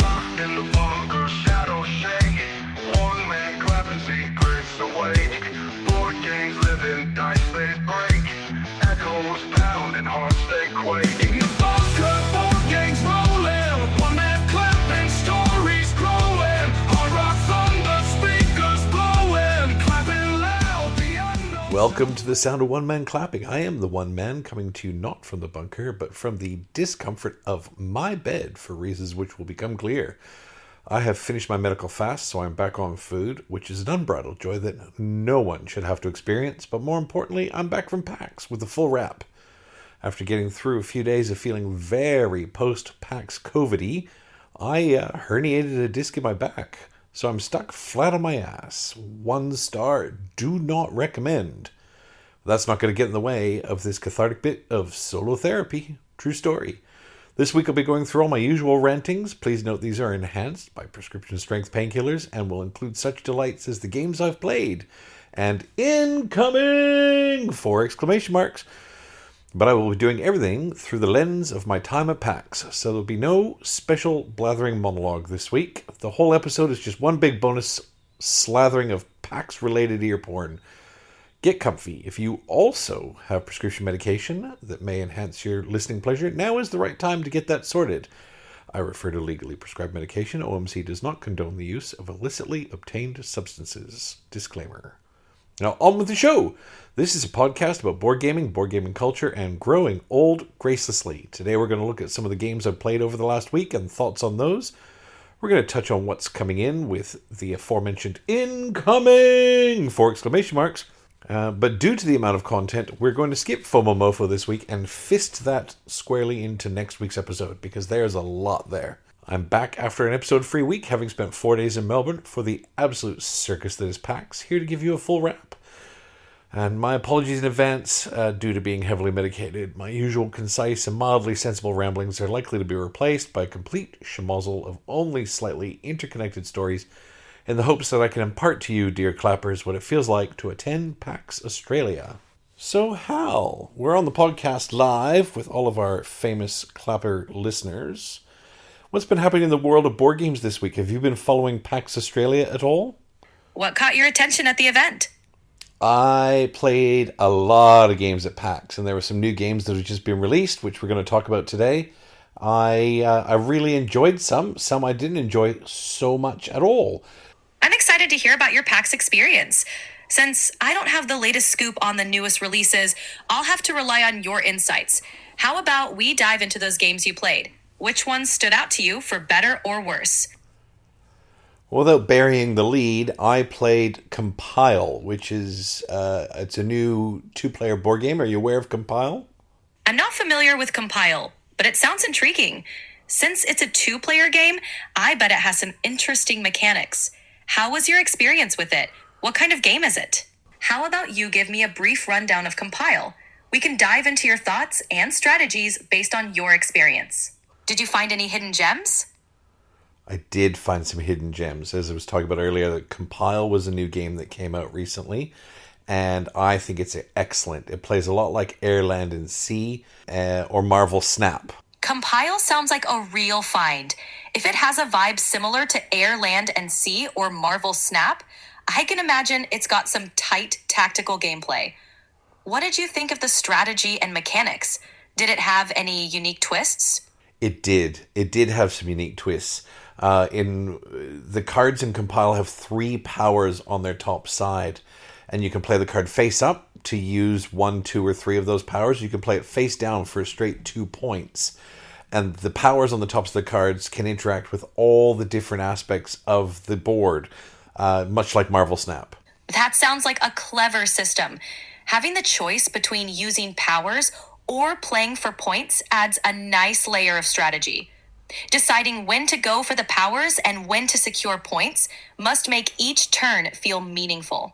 Locked in the bunker, shadows shake. One man clapping secrets awake. Board games living, dice they break. Echoes pounding, hearts they quake. In the bunker, board games rolling. One man clapping, stories growing. Hard rock thunder, speakers blowing. Clapping loud, the unknown. Welcome to the sound of one man clapping. I am the one man coming to you not from the bunker, but from the discomfort of my bed for reasons which will become clear. I have finished my medical fast, so I'm back on food, which is an unbridled joy that no one should have to experience, but more importantly, I'm back from PAX with a full wrap. After getting through a few days of feeling very post-PAX COVID-y, I herniated a disc in my back, so I'm stuck flat on my ass. 1 star, do not recommend. That's not going to get in the way of this cathartic bit of solo therapy. True story. This week I'll be going through all my usual rantings. Please note these are enhanced by prescription strength painkillers and will include such delights as the games I've played and incoming! 4 exclamation marks. But I will be doing everything through the lens of my time at PAX, so there'll be no special blathering monologue this week. The whole episode is just one big bonus slathering of PAX-related ear porn. Get comfy. If you also have prescription medication that may enhance your listening pleasure, now is the right time to get that sorted. I refer to legally prescribed medication. OMC does not condone the use of illicitly obtained substances. Disclaimer. Now, on with the show. This is a podcast about board gaming culture, and growing old gracelessly. Today we're going to look at some of the games I've played over the last week and thoughts on those. We're going to touch on what's coming in with the aforementioned incoming! 4 exclamation marks. But due to the amount of content, we're going to skip FOMO Mofo this week and fist that squarely into next week's episode, because there's a lot there. I'm back after an episode-free week, having spent 4 days in Melbourne for the absolute circus that is PAX, here to give you a full wrap. And my apologies in advance, due to being heavily medicated. My usual concise and mildly sensible ramblings are likely to be replaced by a complete schmozzle of only slightly interconnected stories, in the hopes that I can impart to you, dear clappers, what it feels like to attend PAX Australia. So Hal, we're on the podcast live with all of our famous clapper listeners. What's been happening in the world of board games this week? Have you been following PAX Australia at all? What caught your attention at the event? I played a lot of games at PAX, and there were some new games that have just been released, which we're going to talk about today. I really enjoyed some I didn't enjoy so much at all. I'm excited to hear about your PAX experience. Since I don't have the latest scoop on the newest releases, I'll have to rely on your insights. How about we dive into those games you played? Which ones stood out to you for better or worse? Without burying the lead, I played Compile, which is it's a new 2-player board game. Are you aware of Compile? I'm not familiar with Compile, but it sounds intriguing. Since it's a 2-player game, I bet it has some interesting mechanics. How was your experience with it? What kind of game is it? How about you give me a brief rundown of Compile? We can dive into your thoughts and strategies based on your experience. Did you find any hidden gems? I did find some hidden gems. As I was talking about earlier, Compile was a new game that came out recently, and I think it's excellent. It plays a lot like Air, Land, and Sea or Marvel Snap. Compile sounds like a real find. If it has a vibe similar to Air, Land, and Sea or Marvel Snap, I can imagine it's got some tight tactical gameplay. What did you think of the strategy and mechanics? Did it have any unique twists? It did. It did have some unique twists. In the cards in Compile have 3 powers on their top side, and you can play the card face up to use 1, 2, or 3 of those powers. You can play it face down for a straight 2 points. And the powers on the tops of the cards can interact with all the different aspects of the board, much like Marvel Snap. That sounds like a clever system. Having the choice between using powers or playing for points adds a nice layer of strategy. Deciding when to go for the powers and when to secure points must make each turn feel meaningful.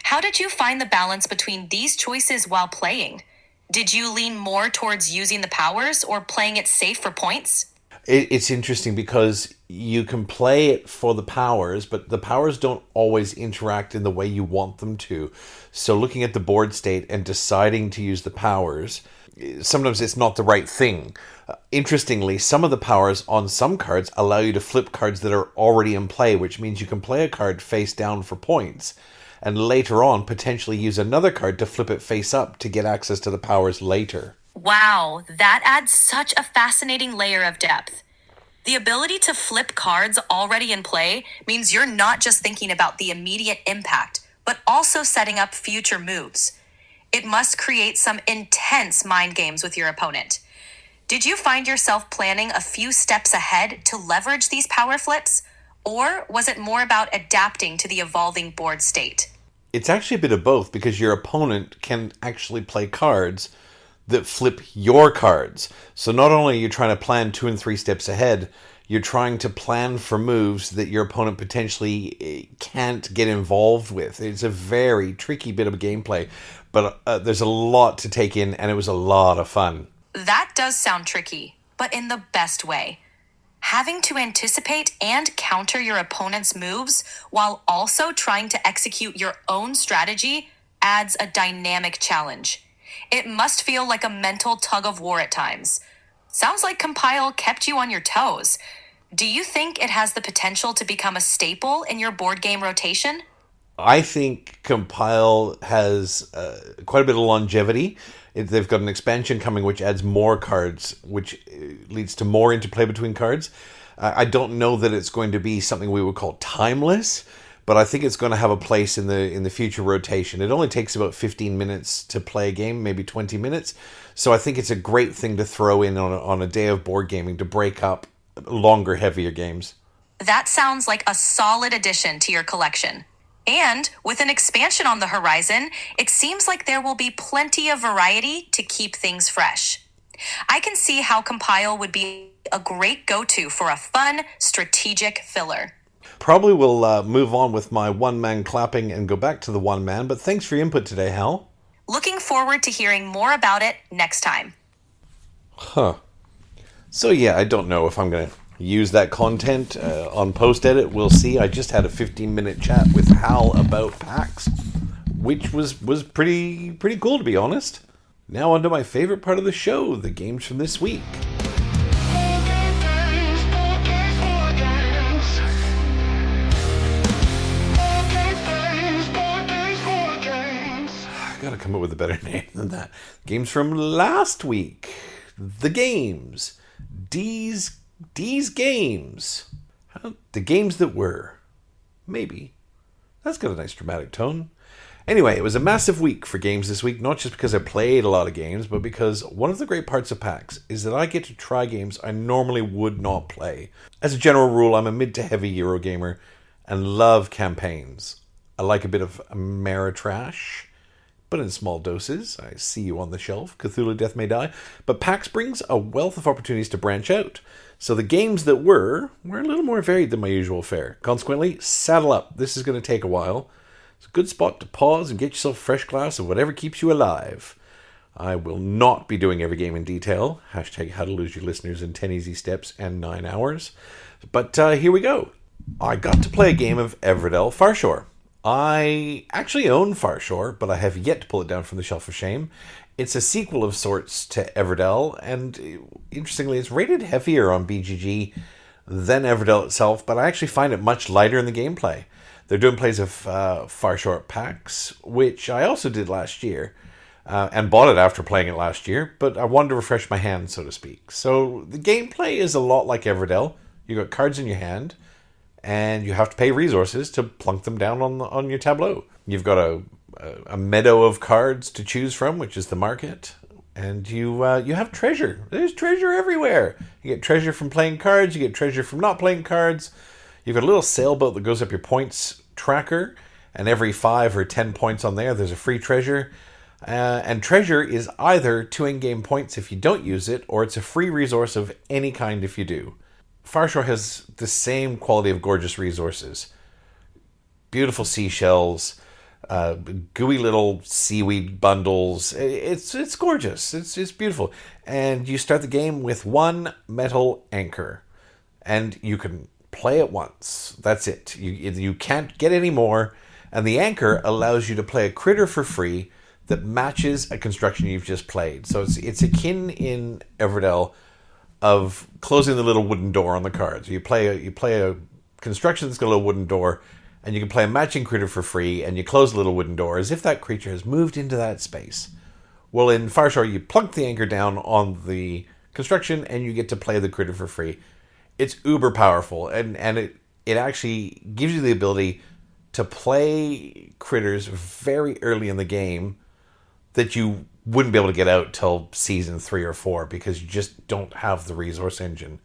How did you find the balance between these choices while playing? Did you lean more towards using the powers or playing it safe for points? It's interesting because you can play it for the powers, but the powers don't always interact in the way you want them to. So looking at the board state and deciding to use the powers sometimes it's not the right thing. Interestingly, some of the powers on some cards allow you to flip cards that are already in play, which means you can play a card face down for points, and later on potentially use another card to flip it face up to get access to the powers later. Wow, that adds such a fascinating layer of depth. The ability to flip cards already in play means you're not just thinking about the immediate impact, but also setting up future moves. It must create some intense mind games with your opponent. Did you find yourself planning a few steps ahead to leverage these power flips? Or was it more about adapting to the evolving board state? It's actually a bit of both, because your opponent can actually play cards that flip your cards. So not only are you trying to plan 2 and 3 steps ahead, you're trying to plan for moves that your opponent potentially can't get involved with. It's a very tricky bit of gameplay, but there's a lot to take in, and it was a lot of fun. That does sound tricky, but in the best way. Having to anticipate and counter your opponent's moves while also trying to execute your own strategy adds a dynamic challenge. It must feel like a mental tug of war at times. Sounds like Compile kept you on your toes. Do you think it has the potential to become a staple in your board game rotation? I think Compile has quite a bit of longevity. They've got an expansion coming which adds more cards, which leads to more interplay between cards. I don't know that it's going to be something we would call timeless, but I think it's going to have a place in the future rotation. It only takes about 15 minutes to play a game, maybe 20 minutes. So I think it's a great thing to throw in on a day of board gaming to break up longer, heavier games. That sounds like a solid addition to your collection. And with an expansion on the horizon, it seems like there will be plenty of variety to keep things fresh. I can see how Compile would be a great go-to for a fun, strategic filler. Probably will move on with my one-man clapping and go back to the one-man, but thanks for your input today, Hal. Looking forward to hearing more about it next time. So yeah, I don't know if I'm going to use that content on post-edit. We'll see. I just had a 15-minute chat with Hal about PAX, which was pretty cool, to be honest. Now on to my favorite part of the show, the games from this week. I gotta come up with a better name than that. Games from last week. The games. D's games. The games that were. Maybe. That's got a nice dramatic tone. Anyway, it was a massive week for games this week, not just because I played a lot of games, but because one of the great parts of PAX is that I get to try games I normally would not play. As a general rule, I'm a mid to heavy Eurogamer and love campaigns. I like a bit of Ameritrash, but in small doses. I see you on the shelf. Cthulhu Death May Die. But PAX brings a wealth of opportunities to branch out. So the games that were a little more varied than my usual fare. Consequently, saddle up. This is going to take a while. It's a good spot to pause and get yourself a fresh glass of whatever keeps you alive. I will not be doing every game in detail. Hashtag how to lose your listeners in 10 easy steps and 9 hours. But here we go. I got to play a game of Everdell Farshore. I actually own Farshore, but I have yet to pull it down from the shelf of shame. It's a sequel of sorts to Everdell, and interestingly, it's rated heavier on BGG than Everdell itself, but I actually find it much lighter in the gameplay. They're doing plays of Farshore at PAX, which I also did last year, and bought it after playing it last year, but I wanted to refresh my hand, so to speak. So the gameplay is a lot like Everdell. You got cards in your hand, and you have to pay resources to plunk them down on your tableau. You've got a meadow of cards to choose from, which is the market, and you have treasure. There's treasure everywhere. You get treasure from playing cards, you get treasure from not playing cards. You've got a little sailboat that goes up your points tracker, and every 5 or 10 points on there's a free treasure. And treasure is either 2 in-game points if you don't use it, or it's a free resource of any kind if you do. Farshore has the same quality of gorgeous resources. Beautiful seashells, gooey little seaweed bundles. It's gorgeous. It's beautiful. And you start the game with 1 metal anchor, and you can play it once. That's it. You can't get any more. And the anchor allows you to play a critter for free that matches a construction you've just played. So it's akin in Everdell of closing the little wooden door on the cards. You play a construction that's got a little wooden door, and you can play a matching critter for free, and you close the little wooden door as if that creature has moved into that space. Well, in Fireshore, you plunk the anchor down on the construction, and you get to play the critter for free. It's uber powerful, and it actually gives you the ability to play critters very early in the game that you wouldn't be able to get out till season 3 or 4 because you just don't have the resource engine.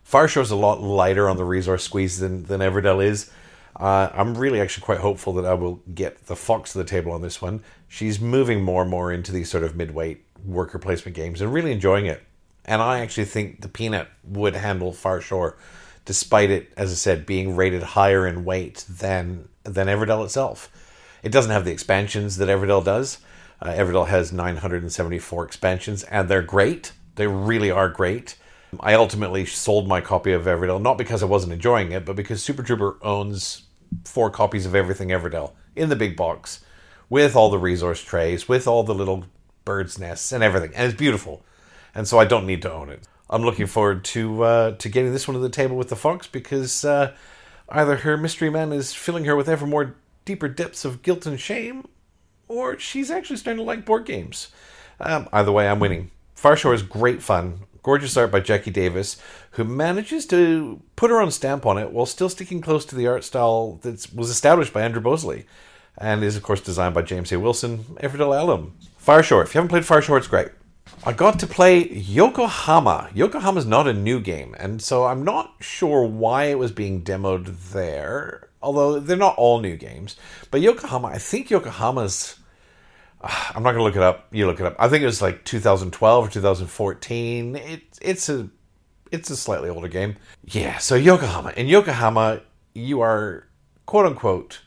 Fireshore's a lot lighter on the resource squeeze than Everdell is. I'm really actually quite hopeful that I will get the Fox to the table on this one. She's moving more and more into these sort of mid-weight worker placement games and really enjoying it. And I actually think the Peanut would handle Fireshore, despite it, as I said, being rated higher in weight than Everdell itself. It doesn't have the expansions that Everdell does. Everdell has 974 expansions, and they're great. They really are great. I ultimately sold my copy of Everdell, not because I wasn't enjoying it, but because Super Trooper owns 4 copies of everything Everdell in the big box, with all the resource trays, with all the little birds' nests and everything. And it's beautiful. And so I don't need to own it. I'm looking forward to getting this one to the table with the Fox, because either her mystery man is filling her with ever more deeper depths of guilt and shame, or she's actually starting to like board games. Either way, I'm winning. Fireshore is great fun. Gorgeous art by Jackie Davis, who manages to put her own stamp on it while still sticking close to the art style that was established by Andrew Bosley, and is, of course, designed by James A. Wilson, Everdell alum. Fireshore. If you haven't played Fireshore, it's great. I got to play Yokohama. Yokohama's not a new game, and so I'm not sure why it was being demoed there, although they're not all new games. But Yokohama, I think Yokohama's... I'm not going to look it up. You look it up. I think it was like 2012 or 2014. It's a slightly older game. Yeah, so Yokohama. In Yokohama, you are, quote-unquote,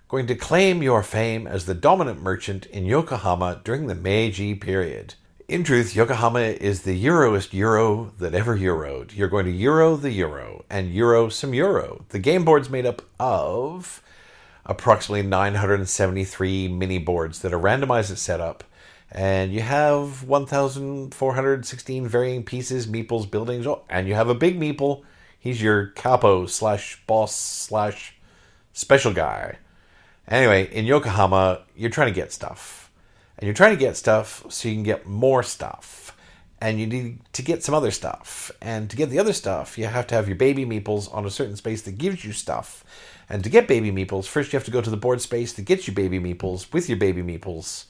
going to claim your fame as the dominant merchant in Yokohama during the Meiji period. In truth, Yokohama is the Euroist euro that ever euroed. You're going to euro the euro and euro some euro. The game board's made up of approximately 973 mini boards that are randomized at setup, and you have 1,416 varying pieces, meeples, buildings, and you have a big meeple. He's your capo / boss / special guy. Anyway, in Yokohama, you're trying to get stuff. And you're trying to get stuff so you can get more stuff. And you need to get some other stuff. And to get the other stuff, you have to have your baby meeples on a certain space that gives you stuff. And to get baby meeples, first you have to go to the board space that gets you baby meeples with your baby meeples.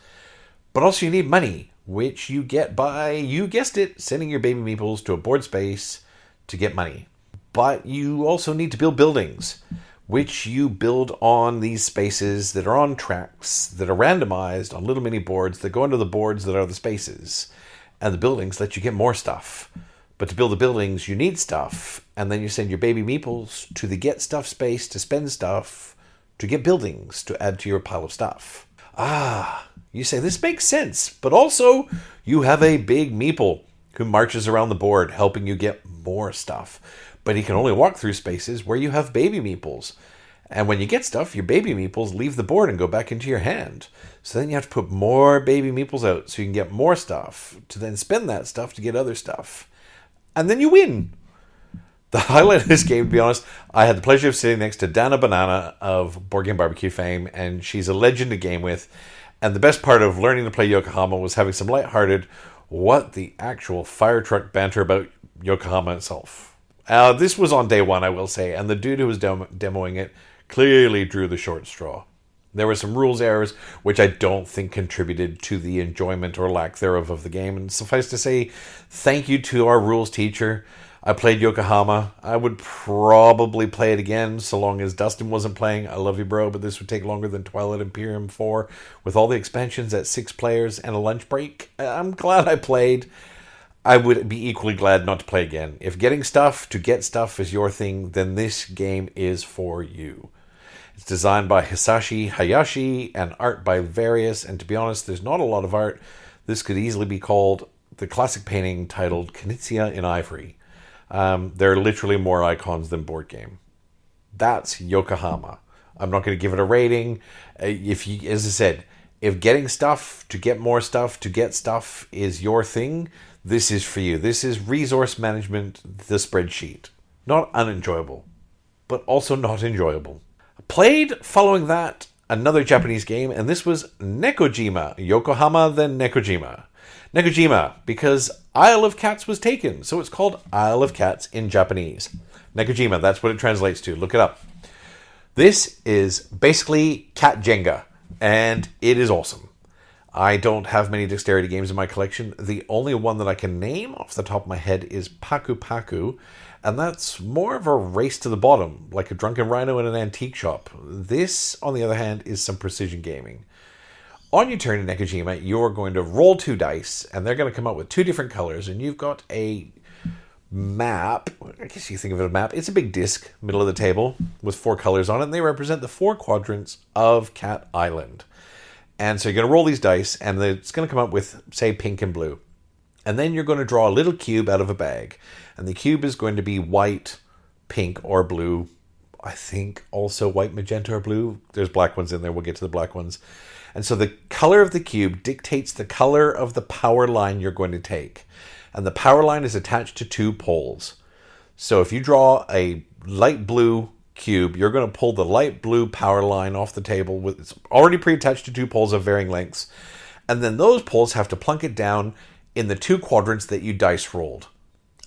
But also you need money, which you get by, you guessed it, sending your baby meeples to a board space to get money. But you also need to build buildings, which you build on these spaces that are on tracks, that are randomized on little mini boards that go into the boards that are the spaces. And the buildings let you get more stuff. But to build the buildings, you need stuff, and then you send your baby meeples to the get stuff space to spend stuff, to get buildings to add to your pile of stuff. You say, this makes sense, but also you have a big meeple who marches around the board helping you get more stuff. But he can only walk through spaces where you have baby meeples. And when you get stuff, your baby meeples leave the board and go back into your hand. So then you have to put more baby meeples out so you can get more stuff, to then spend that stuff to get other stuff. And then you win. The highlight of this game, to be honest, I had the pleasure of sitting next to Dana Banana of Board Game Barbecue fame, and she's a legend to game with. And the best part of learning to play Yokohama was having some lighthearted, what the actual fire truck banter about Yokohama itself. This was on day one, I will say, and the dude who was demoing it clearly drew the short straw. There were some rules errors, which I don't think contributed to the enjoyment or lack thereof of the game. And suffice to say, thank you to our rules teacher. I played Yokohama. I would probably play it again, so long as Dustin wasn't playing. I love you, bro, but this would take longer than Twilight Imperium 4, with all the expansions at 6 players and a lunch break. I'm glad I played. I would be equally glad not to play again. If getting stuff to get stuff is your thing, then this game is for you. It's designed by Hisashi Hayashi and art by Various, and to be honest, there's not a lot of art. This could easily be called the classic painting titled Knizia in Ivory. There are literally more icons than board game. That's Yokohama. I'm not going to give it a rating. As I said, If getting stuff, to get more stuff, to get stuff is your thing, this is for you. This is resource management, the spreadsheet. Not unenjoyable, but also not enjoyable. Played following that another Japanese game, and this was Nekojima. Yokohama, then Nekojima. Nekojima, because Isle of Cats was taken, so it's called Isle of Cats in Japanese. Nekojima, that's what it translates to. Look it up. This is basically cat Jenga, and it is awesome. I don't have many dexterity games in my collection. The only one that I can name off the top of my head is Paku Paku, and that's more of a race to the bottom, like a drunken rhino in an antique shop. This, on the other hand, is some precision gaming. On your turn in Nekojima, you're going to roll 2 dice, and they're going to come out with 2 different colors, and you've got a map. I guess you think of it as a map. It's a big disc, middle of the table, with 4 colors on it, and they represent the 4 quadrants of Cat Island. And so you're going to roll these dice, and it's going to come up with, say, pink and blue. And then you're going to draw a little cube out of a bag. And the cube is going to be white, pink, or blue. I think also white, magenta, or blue. There's black ones in there. We'll get to the black ones. And so the color of the cube dictates the color of the power line you're going to take. And the power line is attached to 2 poles. So if you draw a light blue cube, you're going to pull the light blue power line off the table. It's already pre-attached to 2 poles of varying lengths. And then those poles have to plunk it down in the 2 quadrants that you dice rolled.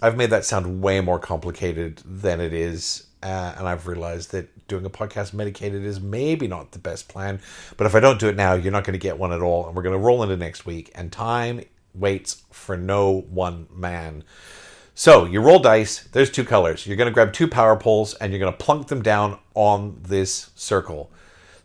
I've made that sound way more complicated than it is. And I've realized that doing a podcast medicated is maybe not the best plan. But if I don't do it now, you're not going to get one at all. And we're going to roll into next week. And time waits for no one man. So you roll dice. There's 2 colors. You're going to grab 2 power poles and you're going to plunk them down on this circle.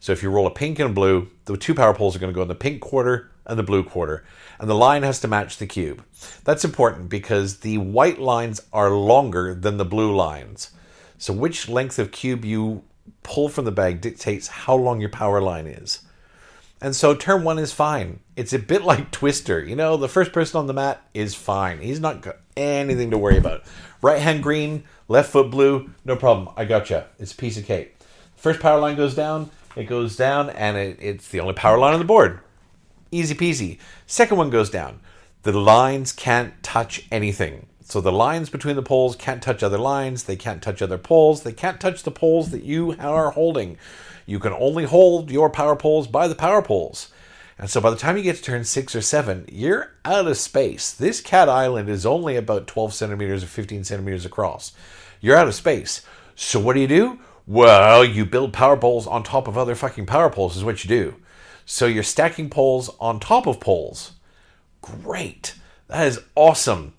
So if you roll a pink and a blue, the 2 power poles are going to go in the pink quarter and the blue quarter. And the line has to match the cube. That's important because the white lines are longer than the blue lines. So which length of cube you pull from the bag dictates how long your power line is. And so turn 1 is fine. It's a bit like Twister. You know, the first person on the mat is fine. He's not got anything to worry about. Right hand green, left foot blue, no problem. I gotcha. It's a piece of cake. First power line goes down, and it's the only power line on the board. Easy peasy. Second one goes down. The lines can't touch anything. So the lines between the poles can't touch other lines. They can't touch other poles. They can't touch the poles that you are holding. You can only hold your power poles by the power poles. And so by the time you get to turn 6 or 7, you're out of space. This Cat Island is only about 12 centimeters or 15 centimeters across. You're out of space. So what do? Well, you build power poles on top of other fucking power poles is what you do. So you're stacking poles on top of poles. Great. That is awesome.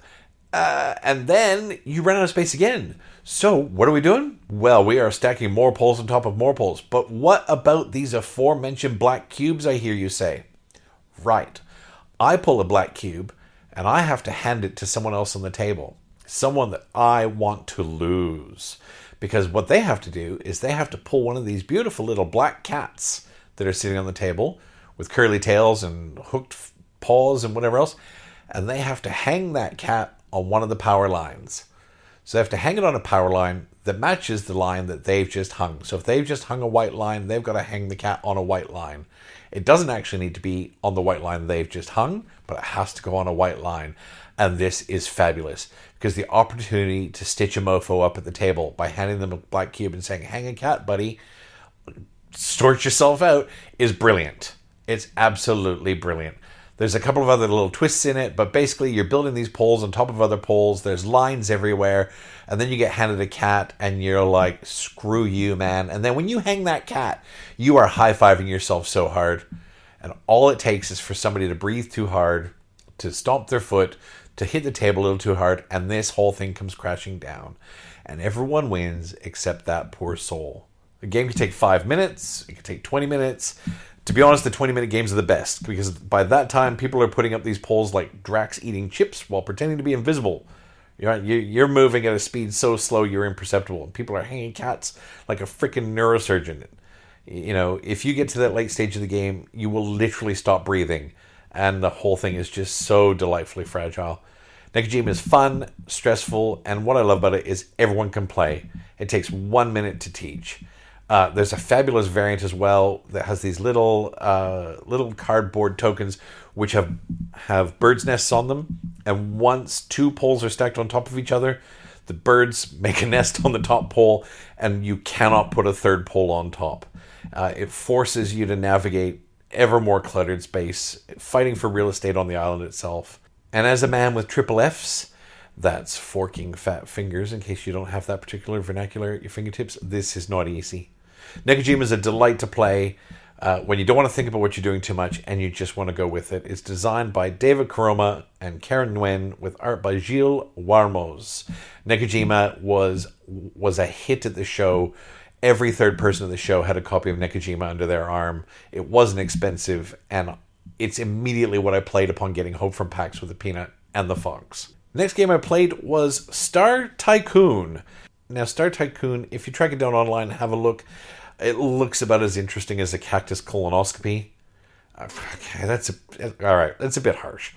And then you run out of space again. So what are we doing? Well, we are stacking more poles on top of more poles. But what about these aforementioned black cubes, I hear you say? Right. I pull a black cube and I have to hand it to someone else on the table. Someone that I want to lose. Because what they have to do is they have to pull one of these beautiful little black cats that are sitting on the table with curly tails and hooked paws and whatever else. And they have to hang that cat on one of the power lines. So they have to hang it on a power line that matches the line that they've just hung. So if they've just hung a white line, they've got to hang the cat on a white line. It doesn't actually need to be on the white line they've just hung, but it has to go on a white line. And this is fabulous because the opportunity to stitch a mofo up at the table by handing them a black cube and saying, hang a cat, buddy, sort yourself out, is brilliant. It's absolutely brilliant. There's a couple of other little twists in it, but basically you're building these poles on top of other poles. There's lines everywhere. And then you get handed a cat and you're like, screw you, man. And then when you hang that cat, you are high-fiving yourself so hard. And all it takes is for somebody to breathe too hard, to stomp their foot, to hit the table a little too hard, and this whole thing comes crashing down. And everyone wins except that poor soul. The game can take 5 minutes. It can take 20 minutes. To be honest, the 20-minute games are the best because by that time, people are putting up these poles like Drax eating chips while pretending to be invisible. You're moving at a speed so slow you're imperceptible. And people are hanging cats like a freaking neurosurgeon. You know, if you get to that late stage of the game, you will literally stop breathing. And the whole thing is just so delightfully fragile. Nekojima is fun, stressful, and what I love about it is everyone can play. It takes 1 minute to teach. There's a fabulous variant as well that has these little cardboard tokens which have birds' nests on them, and once 2 poles are stacked on top of each other, the birds make a nest on the top pole, and you cannot put a 3rd pole on top. It forces you to navigate ever more cluttered space, fighting for real estate on the island itself. And as a man with triple Fs, that's forking fat fingers, in case you don't have that particular vernacular at your fingertips, this is not easy. Nekojima is a delight to play when you don't want to think about what you're doing too much and you just want to go with it. It's designed by David Kuroma and Karen Nguyen with art by Gilles Warmos. Nekojima was a hit at the show. Every 3rd person at the show had a copy of Nekojima under their arm. It wasn't expensive, and it's immediately what I played upon getting home from PAX with the Peanut and the Fox. Next game I played was Star Tycoon. Now, Star Tycoon, if you track it down online, have a look. It looks about as interesting as a cactus colonoscopy. Okay, that's a bit harsh.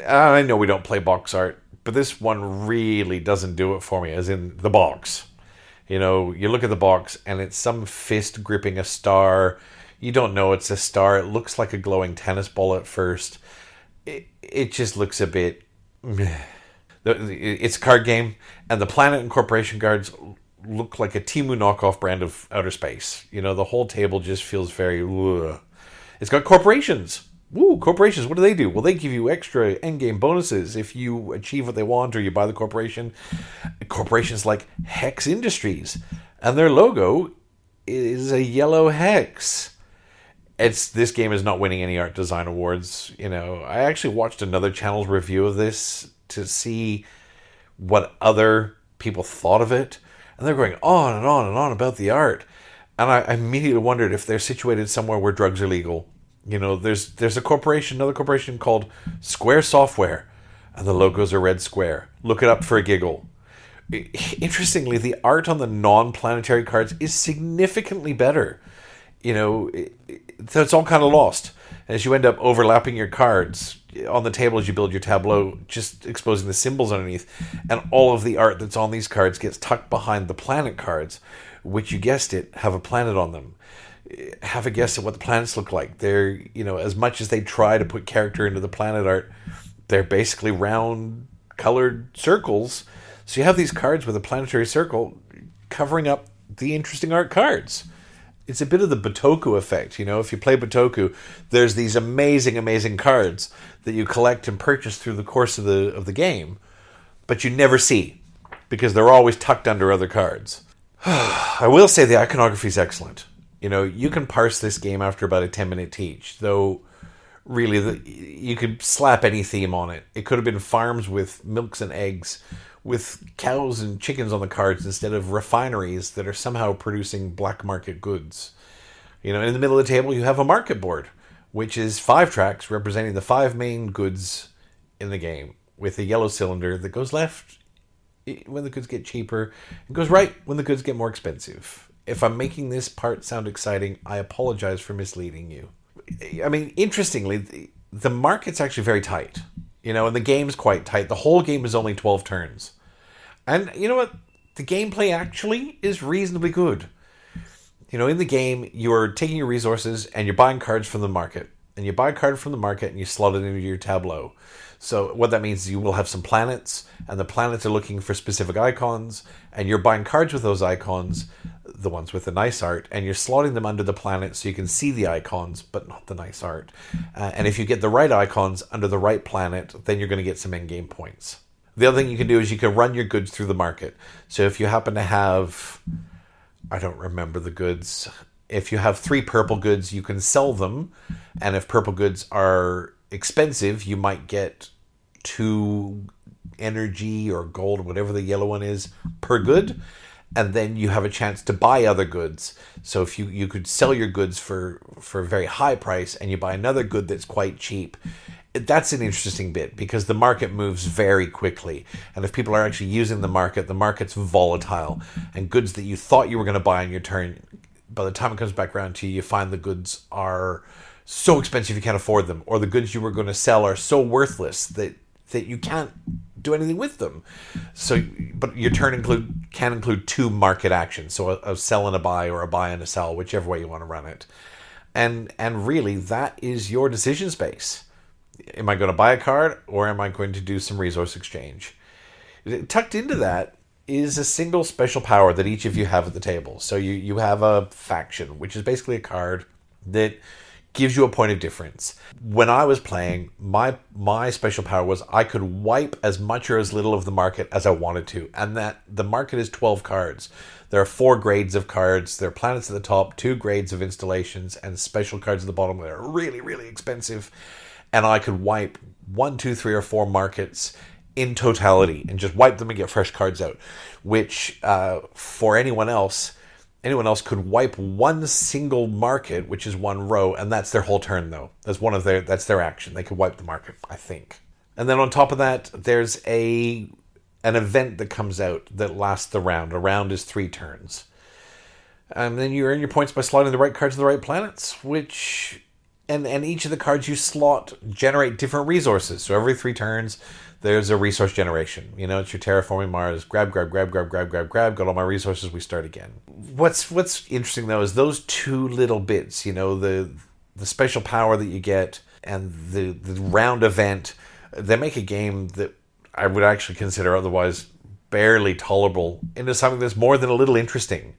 I know we don't play box art, but this one really doesn't do it for me, as in the box. You know, you look at the box and it's some fist gripping a star. You don't know it's a star. It looks like a glowing tennis ball at first. It just looks a bit meh. It's a card game, and the planet and corporation cards look like a Temu knockoff brand of outer space. You know, the whole table just feels very... Ugh. It's got corporations. Woo, corporations, what do? Well, they give you extra endgame bonuses if you achieve what they want or you buy the corporation. Corporations like Hex Industries, and their logo is a yellow hex. This game is not winning any art design awards. You know, I actually watched another channel's review of this to see what other people thought of it, and they're going on and on and on about the art, and I immediately wondered if they're situated somewhere where drugs are legal. You know, there's another corporation called Square Software, and the logos are red square. Look it up for a giggle. Interestingly, the art on the non-planetary cards is significantly better. You know, it's all kind of lost as you end up overlapping your cards on the table as you build your tableau, just exposing the symbols underneath, and all of the art that's on these cards gets tucked behind the planet cards, which, you guessed it, have a planet on them. Have a guess at what the planets look like. They're, you know, as much as they try to put character into the planet art, they're basically round colored circles. So you have these cards with a planetary circle covering up the interesting art cards. It's a bit of the Botoku effect. You know, if you play Botoku, there's these amazing, amazing cards that you collect and purchase through the course of the game, but you never see because they're always tucked under other cards. I will say the iconography is excellent. You know, you can parse this game after about a 10-minute teach, though really you could slap any theme on it. It could have been farms with milks and eggs, with cows and chickens on the cards instead of refineries that are somehow producing black market goods. You know, in the middle of the table you have a market board, which is 5 tracks representing the 5 main goods in the game, with a yellow cylinder that goes left when the goods get cheaper and goes right when the goods get more expensive. If I'm making this part sound exciting, I apologize for misleading you. I mean, interestingly, the market's actually very tight. You know, and the game's quite tight. The whole game is only 12 turns. And you know what? The gameplay actually is reasonably good. You know, in the game, you're taking your resources and you're buying cards from the market. And you buy a card from the market and you slot it into your tableau. So what that means is you will have some planets, and the planets are looking for specific icons, and you're buying cards with those icons, the ones with the nice art, and you're slotting them under the planet so you can see the icons, but not the nice art. And if you get the right icons under the right planet, then you're going to get some endgame points. The other thing you can do is you can run your goods through the market. So if you happen to have, I don't remember the goods, if you have 3 purple goods, you can sell them, and if purple goods are expensive, you might get 2 energy or gold, whatever the yellow one is, per good, and then you have a chance to buy other goods. So if you could sell your goods for a very high price and you buy another good that's quite cheap, that's an interesting bit because the market moves very quickly, and if people are actually using the market's volatile, and goods that you thought you were going to buy on your turn, by the time it comes back around to you, you find the goods are so expensive you can't afford them, or the goods you were going to sell are so worthless that you can't do anything with them. So, but your turn can include 2 market actions, so a sell and a buy, or a buy and a sell, whichever way you want to run it. And really, that is your decision space. Am I going to buy a card, or am I going to do some resource exchange? Tucked into that is a single special power that each of you have at the table. So you have a faction, which is basically a card that gives you a point of difference. When I was playing, my special power was I could wipe as much or as little of the market as I wanted to, and that the market is 12 cards. There are 4 grades of cards. There are planets at the top, 2 grades of installations, and special cards at the bottom that are really, really expensive. And I could wipe 1, 2, 3, or 4 markets in totality and just wipe them and get fresh cards out, which for anyone else could wipe one single market, which is 1 row, and that's their whole turn, though. That's their action. They could wipe the market, I think. And then on top of that, there's an event that comes out that lasts the round. A round is 3 turns. And then you earn your points by slotting the right cards to the right planets, which... And each of the cards you slot generate different resources. So every 3 turns, there's a resource generation. You know, it's your terraforming Mars. Grab. Got all my resources. We start again. What's interesting, though, is those 2 little bits. You know, the special power that you get and the round event. They make a game that I would actually consider otherwise barely tolerable into something that's more than a little interesting.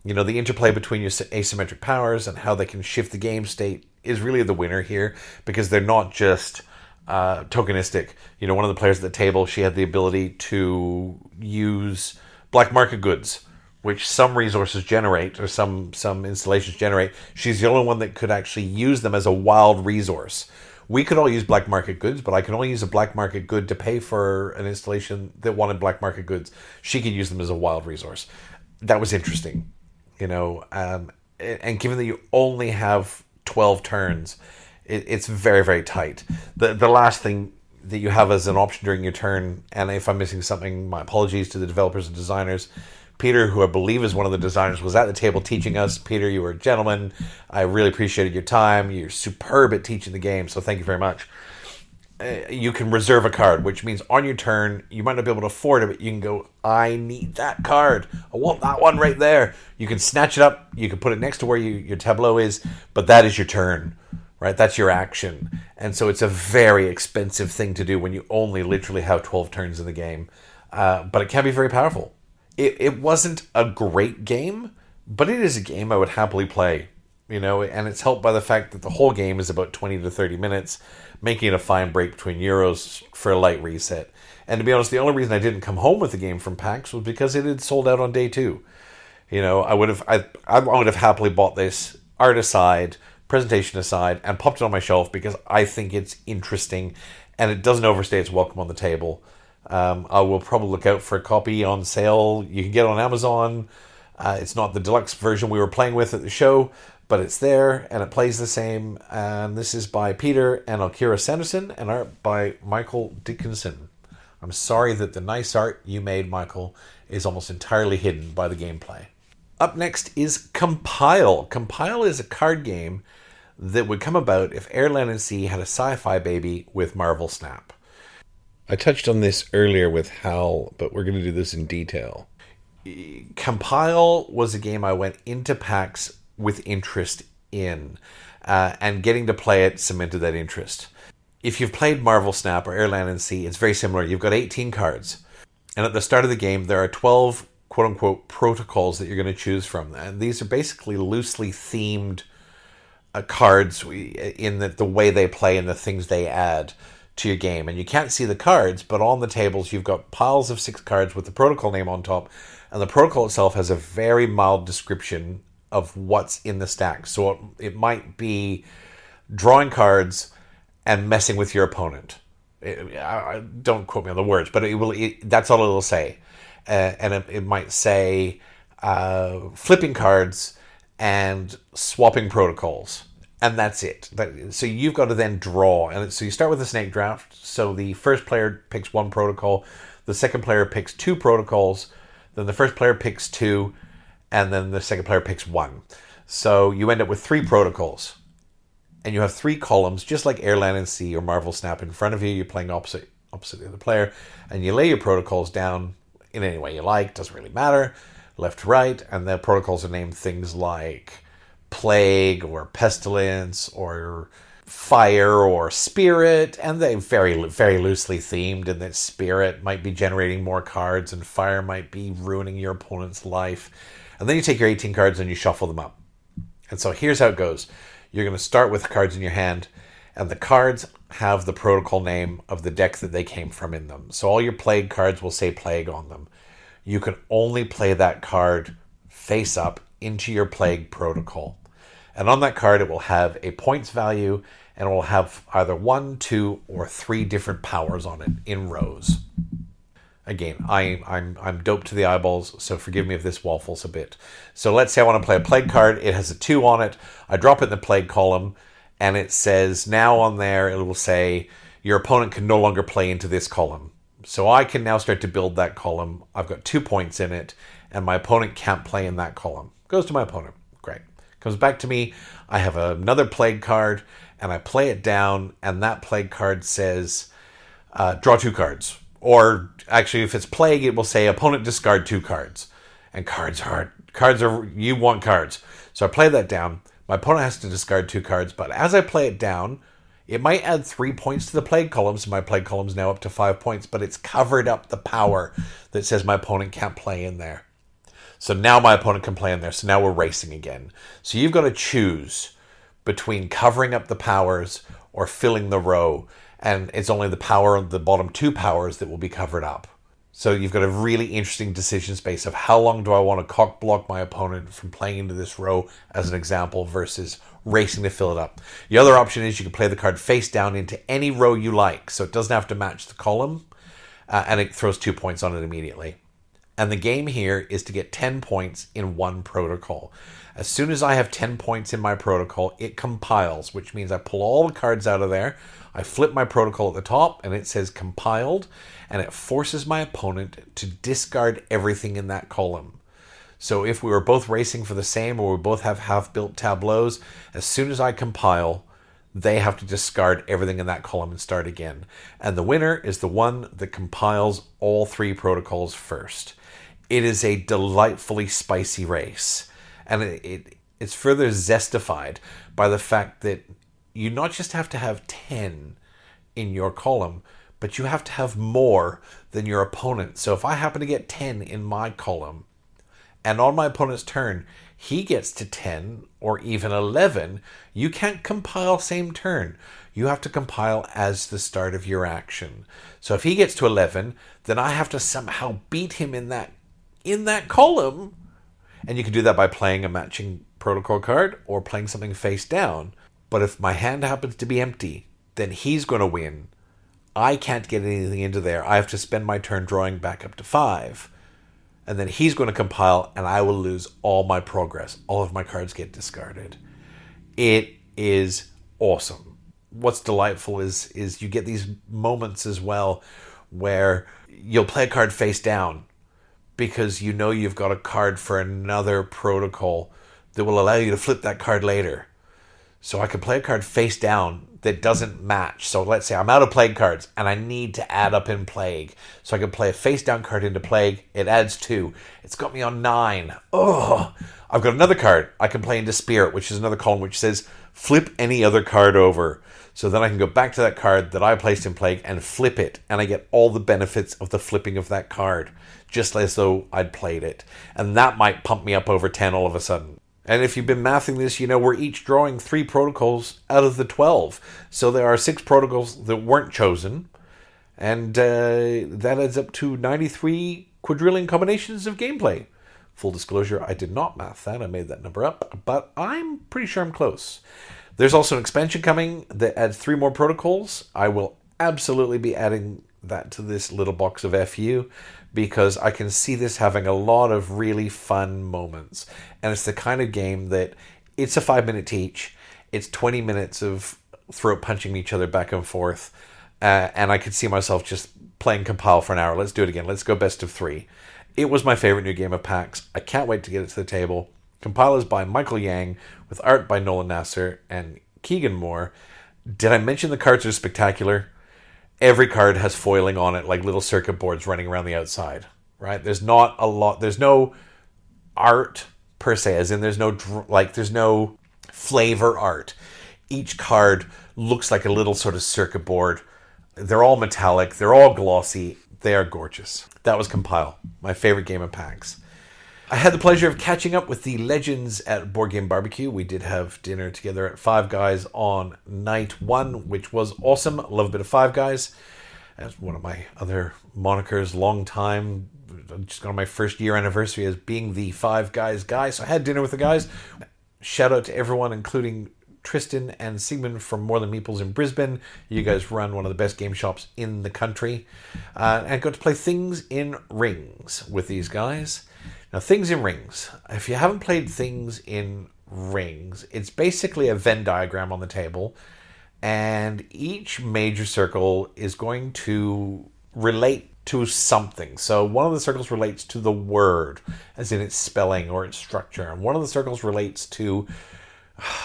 You know, the interplay between your asymmetric powers and how they can shift the game state is really the winner here, because they're not just tokenistic. You know, one of the players at the table, she had the ability to use black market goods, which some resources generate, or some installations generate. She's the only one that could actually use them as a wild resource. We could all use black market goods, but I can only use a black market good to pay for an installation that wanted black market goods. She could use them as a wild resource. That was interesting. You know, and given that you only have 12 turns, it's very, very tight. The last thing that you have as an option during your turn, and if I'm missing something, my apologies to the developers and designers. Peter, who I believe is one of the designers, was at the table teaching us. Peter, you were a gentleman. I really appreciated your time. You're superb at teaching the game, so thank you very much. You can reserve a card, which means on your turn, you might not be able to afford it, but you can go, I need that card. I want that one right there. You can snatch it up. You can put it next to where your tableau is, but that is your turn, right? That's your action. And so it's a very expensive thing to do when you only literally have 12 turns in the game. But it can be very powerful. It wasn't a great game, but it is a game I would happily play. You know, and it's helped by the fact that the whole game is about 20 to 30 minutes, making it a fine break between Euros for a light reset. And to be honest, the only reason I didn't come home with the game from PAX was because it had sold out on day 2. You know, I would have happily bought this, art aside, presentation aside, and popped it on my shelf because I think it's interesting and it doesn't overstay its welcome on the table. I will probably look out for a copy on sale. You can get it on Amazon. It's not the deluxe version we were playing with at the show, but it's there, and it plays the same. And this is by Peter and Alkira Sanderson, and art by Michael Dickinson. I'm sorry that the nice art you made, Michael, is almost entirely hidden by the gameplay. Up next is Compile. Compile is a card game that would come about if Air, Land, and Sea had a sci-fi baby with Marvel Snap. I touched on this earlier with Hal, but we're going to do this in detail. Compile was a game I went into PAX with interest in, and getting to play it cemented that interest. If you've played Marvel Snap or Air, Land, and Sea, it's very similar. You've got 18 cards, and at the start of the game, there are 12 quote-unquote protocols that you're going to choose from. And these are basically loosely themed cards in the way they play and the things they add to your game. And you can't see the cards, but on the tables, you've got piles of 6 cards with the protocol name on top, and the protocol itself has a very mild description of what's in the stack. So it might be drawing cards and messing with your opponent. Don't quote me on the words, but that's all it'll say. And it might say flipping cards and swapping protocols. And that's it. So you've got to then draw. And so you start with a snake draft. So the first player picks 1 protocol. The second player picks 2 protocols. Then the first player picks 2. And then the second player picks 1. So you end up with 3 protocols. And you have 3 columns, just like Air, Land, and Sea or Marvel Snap in front of you. You're playing opposite opposite the other player, and you lay your protocols down in any way you like, doesn't really matter, left to right, and the protocols are named things like plague or pestilence or fire or spirit, and they very, very loosely themed in that spirit might be generating more cards and fire might be ruining your opponent's life. And then you take your 18 cards and you shuffle them up. And so here's how it goes. You're going to start with cards in your hand, and the cards have the protocol name of the deck that they came from in them. So all your plague cards will say plague on them. You can only play that card face up into your plague protocol. And on that card, it will have a points value, and it will have either 1, 2, or 3 different powers on it in rows. Again, I'm doped to the eyeballs, so forgive me if this waffles a bit. So let's say I want to play a plague card. It has a 2 on it. I drop it in the plague column, and it says now on there, it will say your opponent can no longer play into this column. So I can now start to build that column. I've got 2 points in it, and my opponent can't play in that column. Goes to my opponent. Great. Comes back to me. I have another plague card, and I play it down, and that plague card says draw 2 cards. Or actually, if it's plague, it will say opponent discard 2 cards. And cards are, you want cards. So I play that down. My opponent has to discard 2 cards, but as I play it down, it might add 3 points to the plague column, so my plague column is now up to 5 points, but it's covered up the power that says my opponent can't play in there. So now my opponent can play in there, so now we're racing again. So you've got to choose between covering up the powers or filling the row, and it's only the power of the bottom 2 powers that will be covered up. So you've got a really interesting decision space of how long do I want to cock block my opponent from playing into this row, as an example, versus racing to fill it up. The other option is you can play the card face down into any row you like, so it doesn't have to match the column, and it throws 2 points on it immediately. And the game here is to get 10 points in one protocol. As soon as I have 10 points in my protocol, it compiles, which means I pull all the cards out of there, I flip my protocol at the top, and it says compiled, and it forces my opponent to discard everything in that column. So if we were both racing for the same, or we both have half-built tableaus, as soon as I compile, they have to discard everything in that column and start again. And the winner is the one that compiles all 3 protocols first. It is a delightfully spicy race. And it's further zestified by the fact that you not just have to have 10 in your column, but you have to have more than your opponent. So if I happen to get 10 in my column, and on my opponent's turn, he gets to 10 or even 11, you can't compile same turn. You have to compile as the start of your action. So if he gets to 11, then I have to somehow beat him in that column. And you can do that by playing a matching protocol card or playing something face down. But if my hand happens to be empty, then he's going to win. I can't get anything into there. I have to spend my turn drawing back up to 5. And then he's going to compile, and I will lose all my progress. All of my cards get discarded. It is awesome. What's delightful is you get these moments as well where you'll play a card face down because you know you've got a card for another protocol that will allow you to flip that card later. So I can play a card face down that doesn't match. So let's say I'm out of plague cards and I need to add up in plague. So I can play a face down card into plague. It adds 2. It's got me on 9. Oh, I've got another card I can play into spirit, which is another column which says flip any other card over. So then I can go back to that card that I placed in plague and flip it. And I get all the benefits of the flipping of that card, just as though I'd played it. And that might pump me up over 10 all of a sudden. And if you've been mathing this, you know we're each drawing 3 protocols out of the 12. So there are 6 protocols that weren't chosen. And that adds up to 93 quadrillion combinations of gameplay. Full disclosure, I did not math that. I made that number up. But I'm pretty sure I'm close. There's also an expansion coming that adds 3 more protocols. I will absolutely be adding that to this little box of FU, because I can see this having a lot of really fun moments. And it's the kind of game that it's a 5-minute teach. It's 20 minutes of throat punching each other back and forth. And I could see myself just playing Compile for an hour. Let's do it again. Let's go best of 3. It was my favorite new game of PAX. I can't wait to get it to the table. Compile is by Michael Yang, with art by Nolan Nasser and Keegan Moore. Did I mention the cards are spectacular? every card has foiling on it, like little circuit boards running around the outside, right? There's no art per se, as in there's no flavor art. Each card looks like a little sort of circuit board. They're all metallic. They're all glossy. They are gorgeous. That was Compile, my favorite game of PAX. I had the pleasure of catching up with the legends at Board Game Barbecue. We did have dinner together at Five Guys on night one, which was awesome. Love a bit of Five Guys. That's one of my other monikers, long time. Just got on my first year anniversary as being the Five Guys guy. So I had dinner with the guys. Shout out to everyone, including Tristan and Sigmund from More Than Meeples in Brisbane. You guys run one of the best game shops in the country. And I got to play Things in Rings with these guys. Now, Things in Rings. If you haven't played Things in Rings, it's basically a Venn diagram on the table. And each major circle is going to relate to something. So one of the circles relates to the word, as in its spelling or its structure. And one of the circles relates to,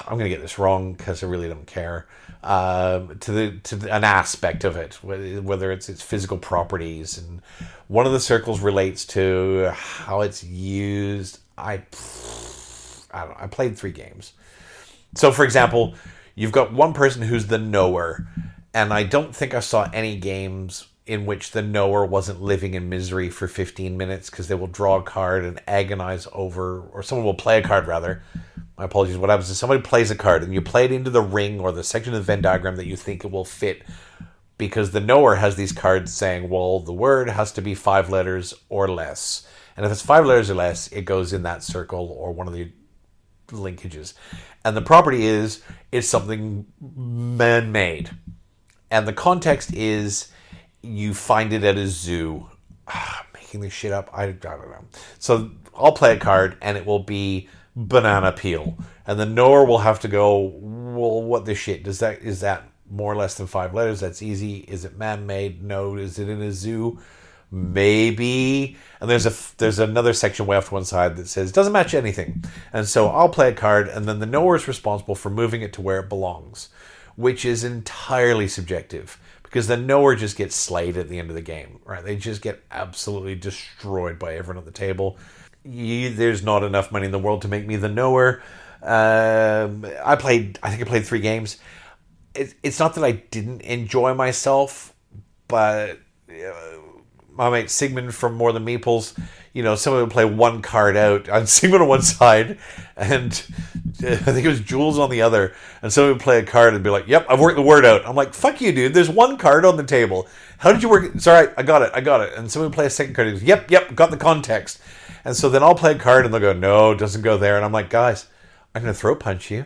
I'm going to get this wrong because I really don't care, to an aspect of it, whether it's its physical properties. And one of the circles relates to how it's used. I don't know. I played 3 games. So, for example, you've got one person who's the knower, and I don't think I saw any games in which the knower wasn't living in misery for 15 minutes because they will draw a card and agonize over, or someone will play a card rather. My apologies. What happens is somebody plays a card and you play it into the ring or the section of the Venn diagram that you think it will fit, because the knower has these cards saying, well, the word has to be 5 letters or less. And if it's 5 letters or less, it goes in that circle or one of the linkages. And the property is, it's something man-made. And the context is, you find it at a zoo. Making this shit up, I don't know. So I'll play a card and it will be banana peel. And the knower will have to go, well, what the shit? Is that more or less than 5 letters? That's easy. Is it man-made? No. Is it in a zoo? Maybe. And there's another section way off to one side that says doesn't match anything. And so I'll play a card, and then the knower is responsible for moving it to where it belongs, which is entirely subjective, because the knower just gets slayed at the end of the game, right? They just get absolutely destroyed by everyone at the table. There's not enough money in the world to make me the knower. I think I played 3 games. It's not that I didn't enjoy myself, but my mate Sigmund from More Than Meeples, someone would play one card out on Sigmund on one side, and I think it was Jules on the other, and someone would play a card and be like, yep, I've worked the word out. I'm like, fuck you, dude. There's one card on the table. How did you work it? It's all right. I got it. And someone would play a second card and goes, yep, got the context. And so then I'll play a card and they'll go, no, it doesn't go there. And I'm like, guys, I'm going to throat punch you.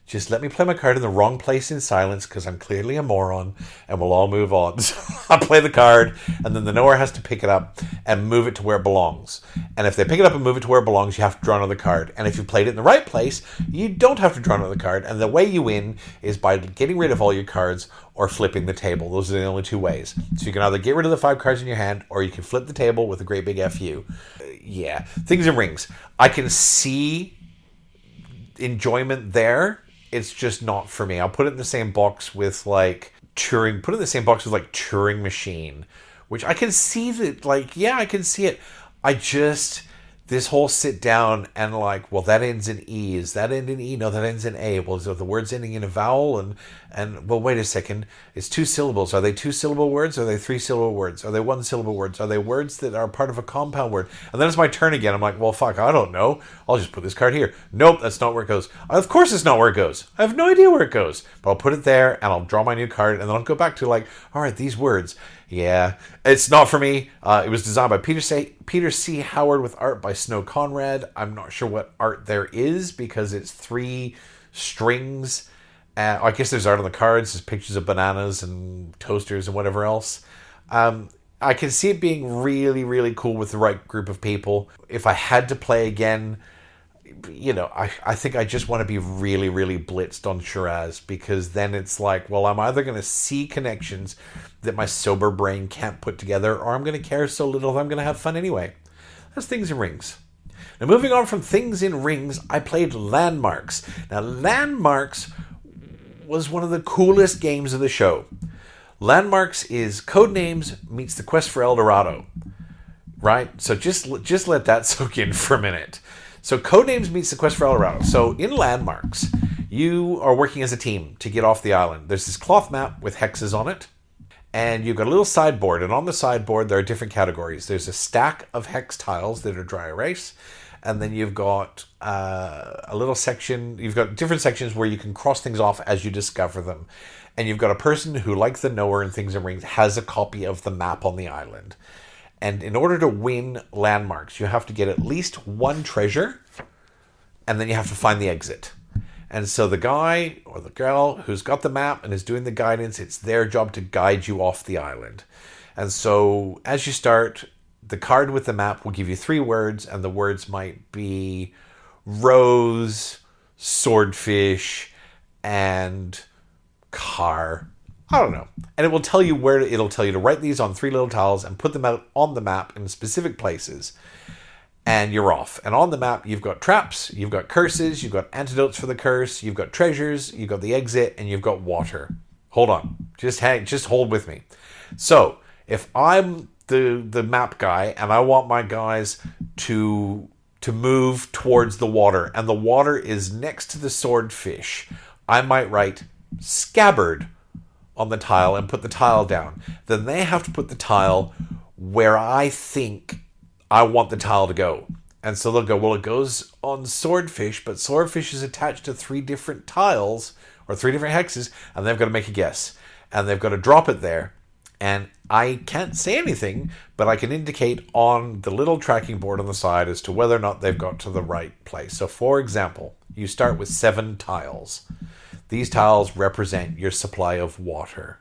Just let me play my card in the wrong place in silence, because I'm clearly a moron, and we'll all move on. So I play the card, and then the knower has to pick it up and move it to where it belongs. And if they pick it up and move it to where it belongs, you have to draw another card. And if you played it in the right place, you don't have to draw another card. And the way you win is by getting rid of all your cards or flipping the table. Those are the only 2 ways. So you can either get rid of the 5 cards in your hand, or you can flip the table with a great big FU. Yeah. Things in Rings. I can see enjoyment there. It's just not for me. I'll put it in the same box with Turing. Put it in the same box with Turing Machine, which I can see that. I can see it. This whole sit down and well, that ends in E. Is that end in E? No, that ends in A. Well, is the words ending in a vowel? And well, wait a second. It's 2 syllables. Are they 2-syllable words? Are they 3-syllable words? Are they 1-syllable words? Are they words that are part of a compound word? And then it's my turn again. I'm like, well, fuck, I don't know. I'll just put this card here. Nope, that's not where it goes. Of course it's not where it goes. I have no idea where it goes. But I'll put it there, and I'll draw my new card, and then I'll go back to all right, these words. Yeah, it's not for me. It was designed by Peter C. Howard with art by Snow Conrad. I'm not sure what art there is, because it's 3 strings. I guess there's art on the cards. There's pictures of bananas and toasters and whatever else. I can see it being really, really cool with the right group of people. If I had to play again, I think I just want to be really, really blitzed on Shiraz, because then it's well, I'm either going to see connections that my sober brain can't put together, or I'm going to care so little that I'm going to have fun anyway. That's Things in Rings. Now, moving on from Things in Rings, I played Landmarks. Now, Landmarks was one of the coolest games of the show. Landmarks is Codenames meets the quest for El Dorado, right? So just let that soak in for a minute. So Codenames meets the quest for El Dorado. So in Landmarks, you are working as a team to get off the island. There's this cloth map with hexes on it, and you've got a little sideboard, and on the sideboard there are different categories. There's a stack of hex tiles that are dry erase, and then you've got a little section. You've got different sections where you can cross things off as you discover them. And you've got a person who, like the knower in Things and Rings, has a copy of the map on the island. And in order to win Landmarks, you have to get at least one treasure, and then you have to find the exit. And so the guy or the girl who's got the map and is doing the guidance, it's their job to guide you off the island. And so as you start, the card with the map will give you 3 words, and the words might be rose, swordfish, and car. I don't know. And it will tell you it'll tell you to write these on 3 little tiles and put them out on the map in specific places. And you're off. And on the map, you've got traps, you've got curses, you've got antidotes for the curse, you've got treasures, you've got the exit, and you've got water. Hold on. Just hold with me. So, if I'm the map guy and I want my guys to move towards the water, and the water is next to the swordfish, I might write scabbard on the tile and put the tile down. Then they have to put the tile where I think I want the tile to go. And so they'll go, well, it goes on swordfish, but swordfish is attached to 3 different tiles or 3 different hexes, and they've got to make a guess. And they've got to drop it there. And I can't say anything, but I can indicate on the little tracking board on the side as to whether or not they've got to the right place. So for example, you start with 7 tiles. These tiles represent your supply of water.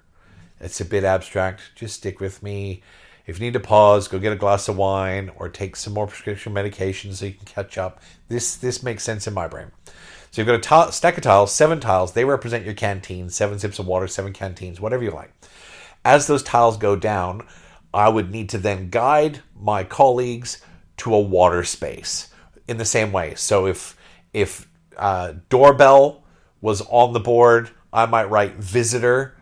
It's a bit abstract. Just stick with me. If you need to pause, go get a glass of wine or take some more prescription medication so you can catch up. This makes sense in my brain. So you've got a stack of tiles, 7 tiles. They represent your canteen, 7 sips of water, 7 canteens, whatever you like. As those tiles go down, I would need to then guide my colleagues to a water space in the same way. So if doorbell was on the board, I might write visitor,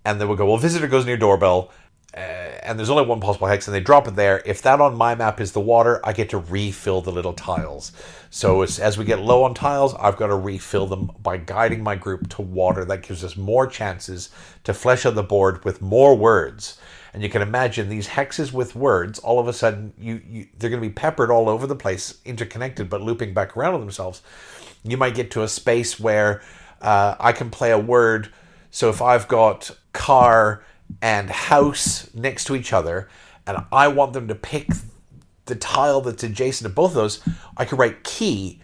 and they would go, well, visitor goes near doorbell, and there's only one possible hex, and they drop it there. If that on my map is the water, I get to refill the little tiles. So as we get low on tiles, I've got to refill them by guiding my group to water. That gives us more chances to flesh out the board with more words. And you can imagine these hexes with words, all of a sudden, they're going to be peppered all over the place, interconnected, but looping back around on themselves. You might get to a space where I can play a word. So if I've got car and house next to each other, and I want them to pick the tile that's adjacent to both of those, I could write key,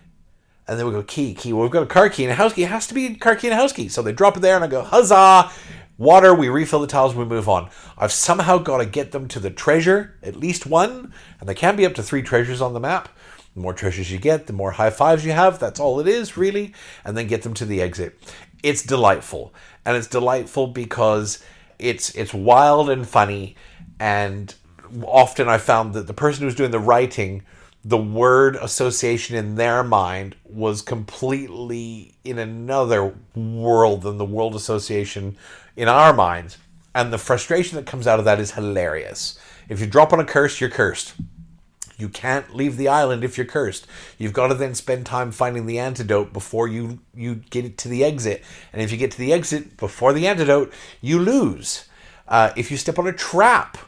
and then we go key. Well, we've got a car key and a house key. It has to be a car key and a house key. So they drop it there, and I go, huzzah! Water, we refill the tiles, we move on. I've somehow got to get them to the treasure, at least one, and there can be up to 3 treasures on the map. The more treasures you get, the more high fives you have. That's all it is, really. And then get them to the exit. It's delightful. And it's delightful because it's wild and funny, and often I found that the person who's doing the writing, the word association in their mind was completely in another world than the world association in our minds, and the frustration that comes out of that is hilarious. If you drop on a curse, you're cursed. You can't leave the island if you're cursed. You've got to then spend time finding the antidote before you get it to the exit. And if you get to the exit before the antidote, you lose. If you step on a trap,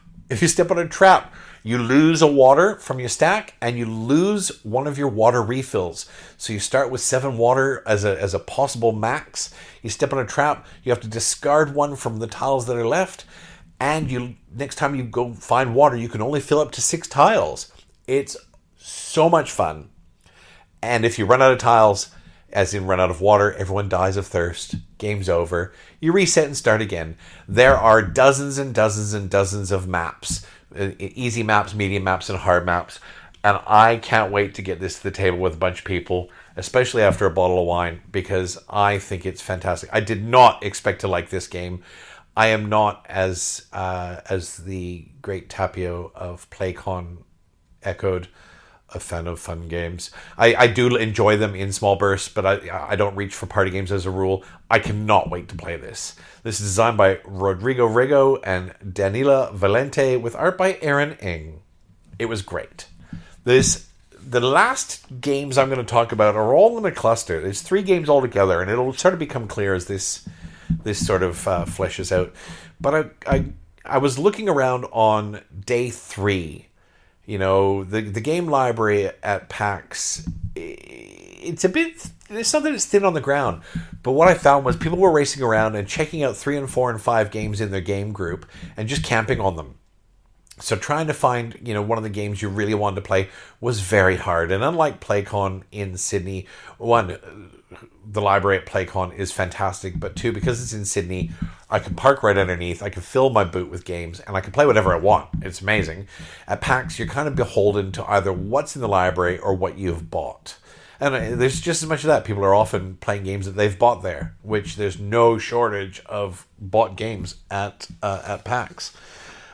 you lose a water from your stack, and you lose one of your water refills. So you start with 7 water as a possible max. You step on a trap, you have to discard one from the tiles that are left, and next time you go find water, you can only fill up to 6 tiles. It's so much fun. And if you run out of tiles, as in run out of water, everyone dies of thirst. Game's over. You reset and start again. There are dozens and dozens and dozens of maps. Easy maps, medium maps, and hard maps. And I can't wait to get this to the table with a bunch of people, especially after a bottle of wine, because I think it's fantastic. I did not expect to like this game. I am not as the great Tapio of PlayCon echoed. a fan of fun games. I do enjoy them in small bursts, but I don't reach for party games as a rule. I cannot wait to play this. This is designed by Rodrigo Rego and Danila Valente with art by Aaron Ng. It was great. The last games I'm going to talk about are all in a cluster. There's 3 games altogether, and it'll sort of become clear as this sort of fleshes out. But I was looking around on day 3. You know, the game library at PAX, it's something that's thin on the ground. But what I found was people were racing around and checking out 3 and 4 and 5 games in their game group and just camping on them. So trying to find, one of the games you really wanted to play was very hard. And unlike PlayCon in Sydney, one, the library at PlayCon is fantastic, but 2, because it's in Sydney, I can park right underneath, I can fill my boot with games, and I can play whatever I want. It's amazing. At PAX, you're kind of beholden to either what's in the library or what you've bought. And there's just as much of that. People are often playing games that they've bought there, which there's no shortage of bought games at PAX.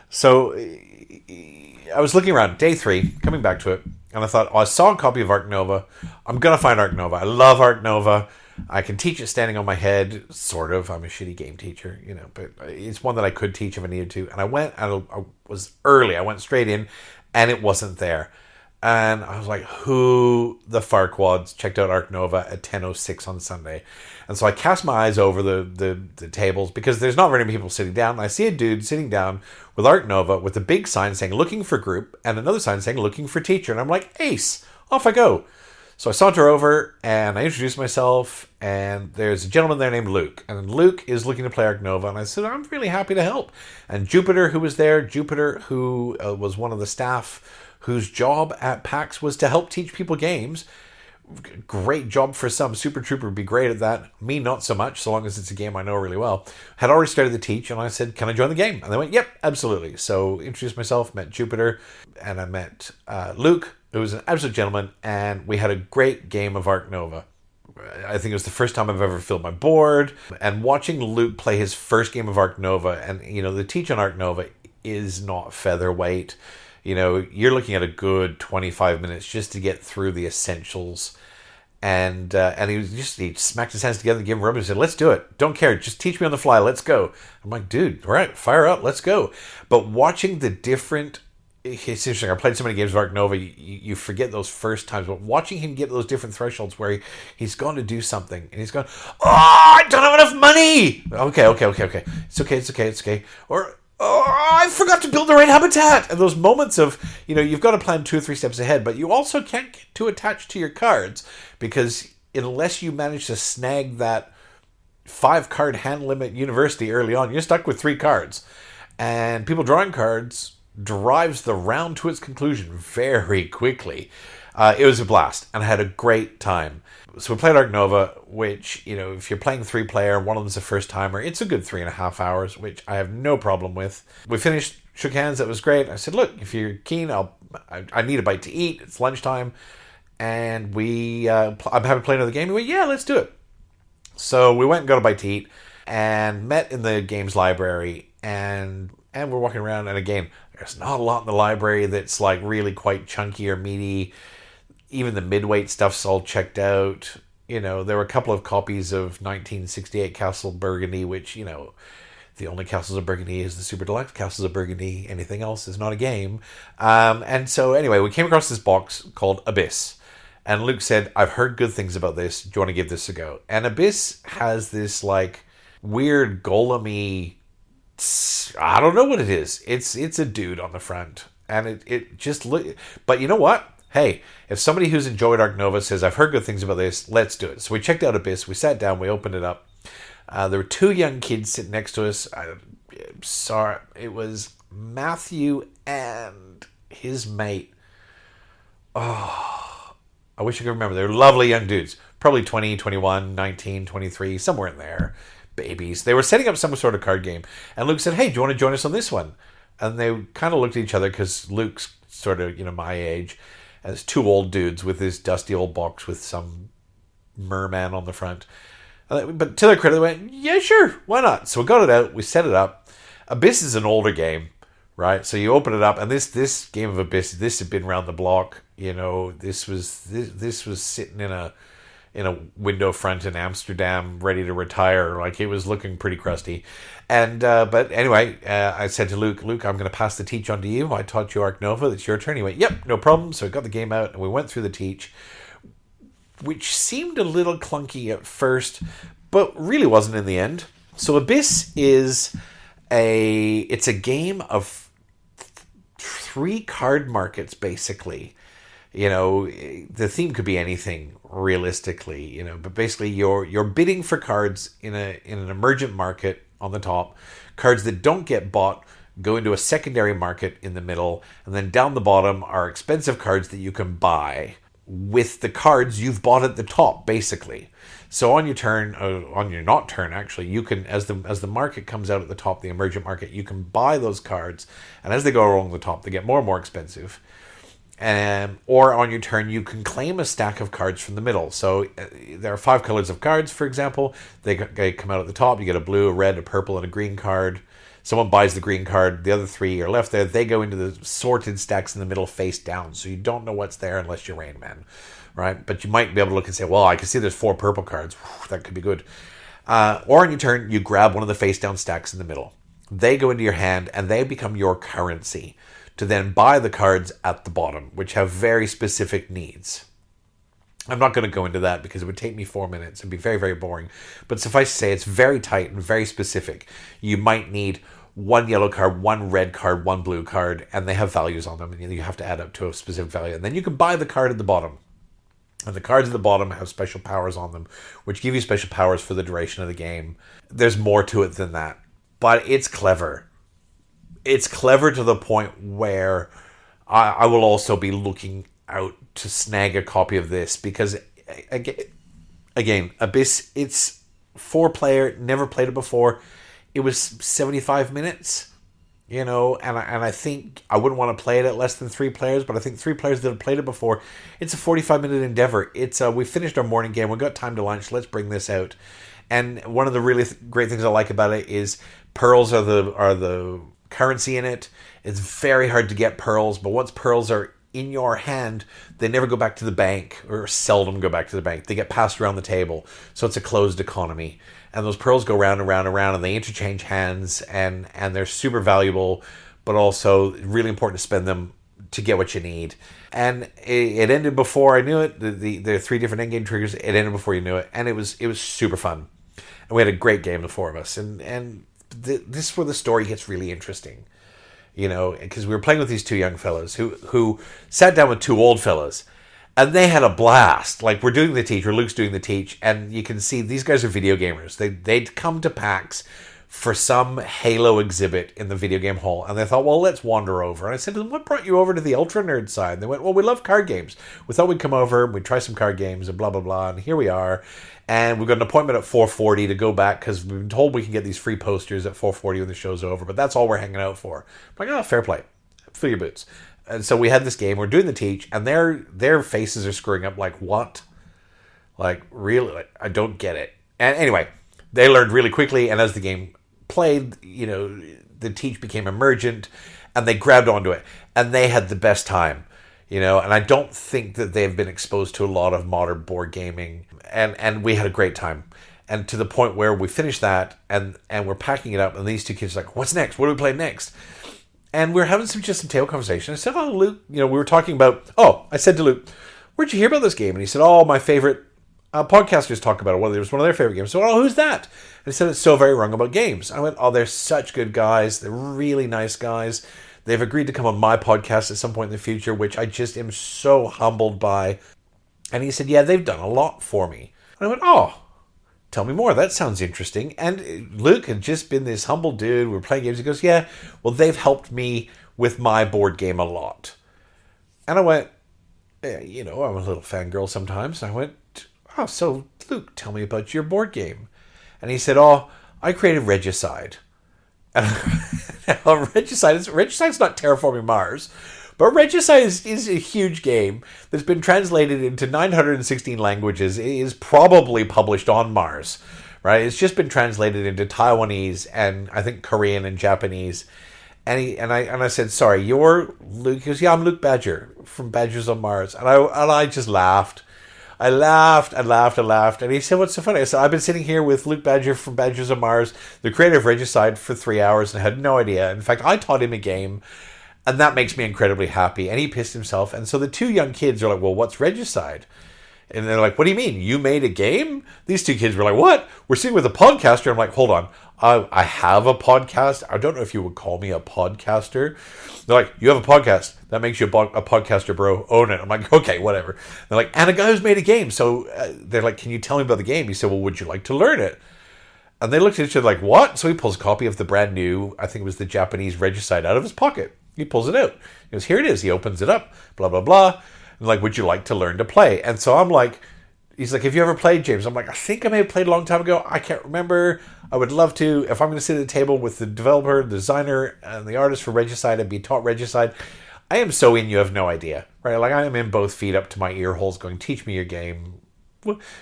So I was looking around, day 3, coming back to it, and I thought, I saw a copy of Arc Nova. I'm going to find Arc Nova. I love Arc Nova. I can teach it standing on my head, sort of. I'm a shitty game teacher, but it's one that I could teach if I needed to. And I went, and I was early. I went straight in, and it wasn't there. And I was like, who the farquads checked out Arc Nova at 10:06 on Sunday? And so I cast my eyes over the tables, because there's not very many people sitting down. And I see a dude sitting down with Arc Nova with a big sign saying looking for group and another sign saying looking for teacher. And I'm like, ace, off I go. So I saunter over and I introduce myself, and there's a gentleman there named Luke. And Luke is looking to play Arc Nova, and I said, I'm really happy to help. And Jupiter, who was there, who was one of the staff whose job at PAX was to help teach people games. Great job for some. Super Trooper would be great at that. Me, not so much, so long as it's a game I know really well. Had already started to teach, and I said, can I join the game? And they went, yep, absolutely. So introduced myself, met Jupiter, and I met Luke, who was an absolute gentleman, and we had a great game of Arc Nova. I think it was the first time I've ever filled my board. And watching Luke play his first game of Arc Nova, and, the teach on Arc Nova is not featherweight. You're looking at a good 25 minutes just to get through the essentials. And he smacked his hands together, gave him rubber, and said, let's do it. Don't care. Just teach me on the fly. Let's go. I'm like, dude, all right, fire up. Let's go. But watching the different, it's interesting. I played so many games of Arc Nova, you forget those first times. But watching him get those different thresholds where he's gone to do something, and he's gone, I don't have enough money. Okay. It's okay. Or, I forgot to build the right habitat. And those moments of, you've got to plan 2 or 3 steps ahead, but you also can't get too attached to your cards, because unless you manage to snag that 5-card hand limit university early on, you're stuck with 3 cards. And people drawing cards drives the round to its conclusion very quickly. It was a blast, and I had a great time. So we played Arc Nova, which, if you're playing 3-player, one of them's a first timer, it's a good 3.5 hours, which I have no problem with. We finished, shook hands, that was great. I said, look, if you're keen, I need a bite to eat. It's lunchtime. And I'm happy to play another game. He went, yeah, let's do it. So we went and got a bite to eat and met in the games library, and we're walking around, and again, there's not a lot in the library that's like really quite chunky or meaty. Even the midweight stuff's all checked out. There were a couple of copies of 1968 Castle Burgundy, which, the only Castles of Burgundy is the Super Deluxe Castles of Burgundy. Anything else is not a game. And so anyway, we came across this box called Abyss. And Luke said, I've heard good things about this. Do you want to give this a go? And Abyss has this like weird golem-y, I don't know what it is. It's a dude on the front. And it just look. But you know what? Hey, if somebody who's enjoyed Arc Nova says, I've heard good things about this, let's do it. So we checked out Abyss, we sat down, we opened it up. There were 2 young kids sitting next to us. Sorry, it was Matthew and his mate. Oh, I wish I could remember. They were lovely young dudes. Probably 20, 21, 19, 23, somewhere in there. Babies. They were setting up some sort of card game. And Luke said, hey, do you want to join us on this one? And they kind of looked at each other, because Luke's sort of, my age. As 2 old dudes with this dusty old box with some merman on the front. But to their credit, they went, yeah, sure, why not? So we got it out, we set it up. Abyss is an older game, right? So you open it up, and this game of Abyss, this had been around the block. This was sitting in a window front in Amsterdam, ready to retire. Like, it was looking pretty crusty. And but anyway, I said to Luke, I'm going to pass the teach on to you. I taught you Arc Nova. It's your turn. He went, yep, no problem. So I got the game out, and we went through the teach, which seemed a little clunky at first, but really wasn't in the end. So Abyss is it's a game of 3 card markets, basically. The theme could be anything realistically, but basically you're bidding for cards in an emergent market on the top. Cards that don't get bought go into a secondary market in the middle, and then down the bottom are expensive cards that you can buy with the cards you've bought at the top, basically. So on your turn, on your not turn, actually, you can, as the market comes out at the top, the emergent market, you can buy those cards, and as they go along the top, they get more and more expensive. Or on your turn, you can claim a stack of cards from the middle. So there are 5 colors of cards, for example. They come out at the top. You get a blue, a red, a purple, and a green card. Someone buys the green card. The other 3 are left there. They go into the sorted stacks in the middle face down. So you don't know what's there unless you're Rain Man, right? But you might be able to look and say, well, I can see there's 4 purple cards. Whew, that could be good. Or on your turn, you grab one of the face down stacks in the middle. They go into your hand, and they become your currency to then buy the cards at the bottom, which have very specific needs. I'm not going to go into that because it would take me 4 minutes and be very, very boring. But suffice to say, it's very tight and very specific. You might need 1 yellow card, 1 red card, 1 blue card, and they have values on them, and you have to add up to a specific value. And then you can buy the card at the bottom. And the cards at the bottom have special powers on them, which give you special powers for the duration of the game. There's more to it than that. But it's clever. It's clever to the point where I will also be looking out to snag a copy of this because, again, Abyss, it's 4-player, never played it before. It was 75 minutes, and I think I wouldn't want to play it at less than 3 players, but I think 3 players that have played it before, it's a 45-minite endeavor. We finished our morning game, we got time to lunch, let's bring this out. And one of the really great things I like about it is pearls are the currency in it. It's very hard to get pearls, but once pearls are in your hand, they never go back to the bank, or seldom go back to the bank. They get passed around the table, so it's a closed economy. And those pearls go round and round and round, and they interchange hands, and they're super valuable, but also really important to spend them to get what you need. And it ended before I knew it. There are 3 different endgame triggers. It ended before you knew it, and it was super fun. And we had a great game, the 4 of us, and this is where the story gets really interesting, because we were playing with these 2 young fellas who sat down with 2 old fellas, and they had a blast. Like, we're doing the teach, or Luke's doing the teach, and you can see these guys are video gamers. They'd come to PAX for some Halo exhibit in the video game hall, and they thought, well, let's wander over. And I said to them, what brought you over to the ultra nerd side? And they went, well, we love card games. We thought we'd come over, we'd try some card games, and blah, blah, blah, and here we are. And we've got an appointment at 4:40 to go back because we've been told we can get these free posters at 4:40 when the show's over, but that's all we're hanging out for. I'm like, oh, fair play. Fill your boots. And so we had this game, we're doing the teach, and their faces are screwing up like, what? Like, really? Like, I don't get it. And anyway, they learned really quickly, and as the game played, the teach became emergent, and they grabbed onto it, and they had the best time. And I don't think that they've been exposed to a lot of modern board gaming, and we had a great time. And to the point where we finished that, and we're packing it up, and these 2 kids are like, what's next? What do we play next? And we were having some table conversation. I said, oh, Luke, we were talking about, I said to Luke, where'd you hear about this game? And he said, oh, my favorite podcasters talk about it. Well, it was one of their favorite games. So, oh, who's that? And he said, it's So Very Wrong About Games. I went, oh, they're such good guys. They're really nice guys. They've agreed to come on my podcast at some point in the future, which I just am so humbled by. And he said, yeah, they've done a lot for me. And I went, oh, tell me more. That sounds interesting. And Luke had just been this humble dude. We were playing games. He goes, yeah, well, they've helped me with my board game a lot. And I went, I'm a little fangirl sometimes. I went, oh, so Luke, tell me about your board game. And he said, oh, I created Regicide. And Regicide's not Terraforming Mars, but Regicide is a huge game that's been translated into 916 languages. It is probably published on Mars, right? It's just been translated into Taiwanese and I think Korean and Japanese. And I said, sorry, you're Luke? He goes, yeah, I'm Luke Badger from Badgers on Mars. And I just laughed. I laughed. And he said, what's so funny? I said, I've been sitting here with Luke Badger from Badgers on Mars, the creator of Regicide, for 3 hours and had no idea. In fact, I taught him a game, and that makes me incredibly happy. And he pissed himself. And so the two young kids are like, well, what's Regicide? And they're like, what do you mean? You made a game? These two kids were like, what? We're sitting with a podcaster. I'm like, hold on. I have a podcast. I don't know if you would call me a podcaster. They're like, you have a podcast. That makes you a podcaster, bro. Own it. I'm like, okay, whatever. They're like, and a guy who's made a game. So they're like, can you tell me about the game? He said, well, would you like to learn it? And they looked at each other like, what? So he pulls a copy of the brand new, I think it was the Japanese Regicide, out of his pocket. He pulls it out. He goes, here it is. He opens it up. Blah, blah, blah. And like, would you like to learn to play? And so I'm like, he's like, have you ever played, James? I'm like, I think I may have played a long time ago. I can't remember. I would love to. If I'm going to sit at the table with the developer, the designer, and the artist for Regicide and be taught Regicide, I am so in, you have no idea. Right? Like, I am in both feet up to my ear holes going, teach me your game.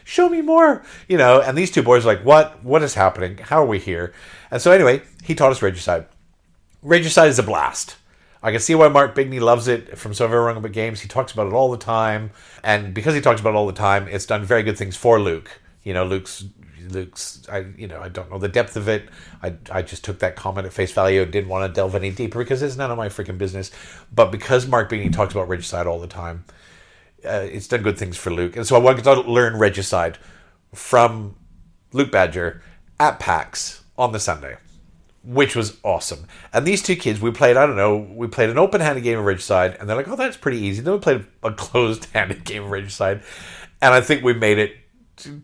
Show me more. And these two boys are like, what? What is happening? How are we here? And so anyway, he taught us Regicide. Regicide is a blast. I can see why Mark Bigney loves it from So Very Wrong About Games. He talks about it all the time. And because he talks about it all the time, it's done very good things for Luke. Luke's I don't know the depth of it. I just took that comment at face value and didn't want to delve any deeper because it's none of my freaking business. But because Mark Bigney talks about Regicide all the time, it's done good things for Luke. And so I wanted to learn Regicide from Luke Badger at PAX on the Sunday, which was awesome. And these two kids, we played an open-handed game of Regicide, and they're like, oh, that's pretty easy. Then we played a closed-handed game of Regicide, and I think we made it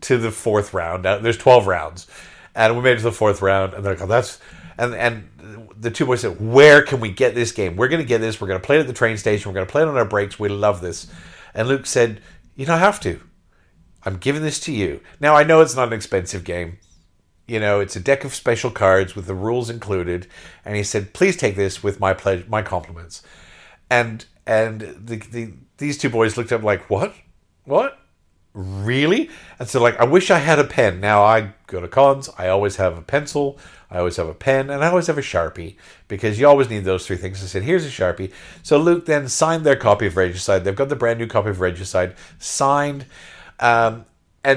to the fourth round. There's 12 rounds, and we made it to the fourth round, and they're like, oh, that's... And the two boys said, where can we get this game? We're going to get this. We're going to play it at the train station. We're going to play it on our breaks. We love this. And Luke said, you don't have to. I'm giving this to you. Now, I know it's not an expensive game. It's a deck of special cards with the rules included. And he said, please take this with my compliments. And these two boys looked up like, what? What? Really? And so like, I wish I had a pen. Now I go to cons. I always have a pencil. I always have a pen. And I always have a Sharpie. Because you always need those three things. I said, here's a Sharpie. So Luke then signed their copy of Regicide. They've got the brand new copy of Regicide signed. And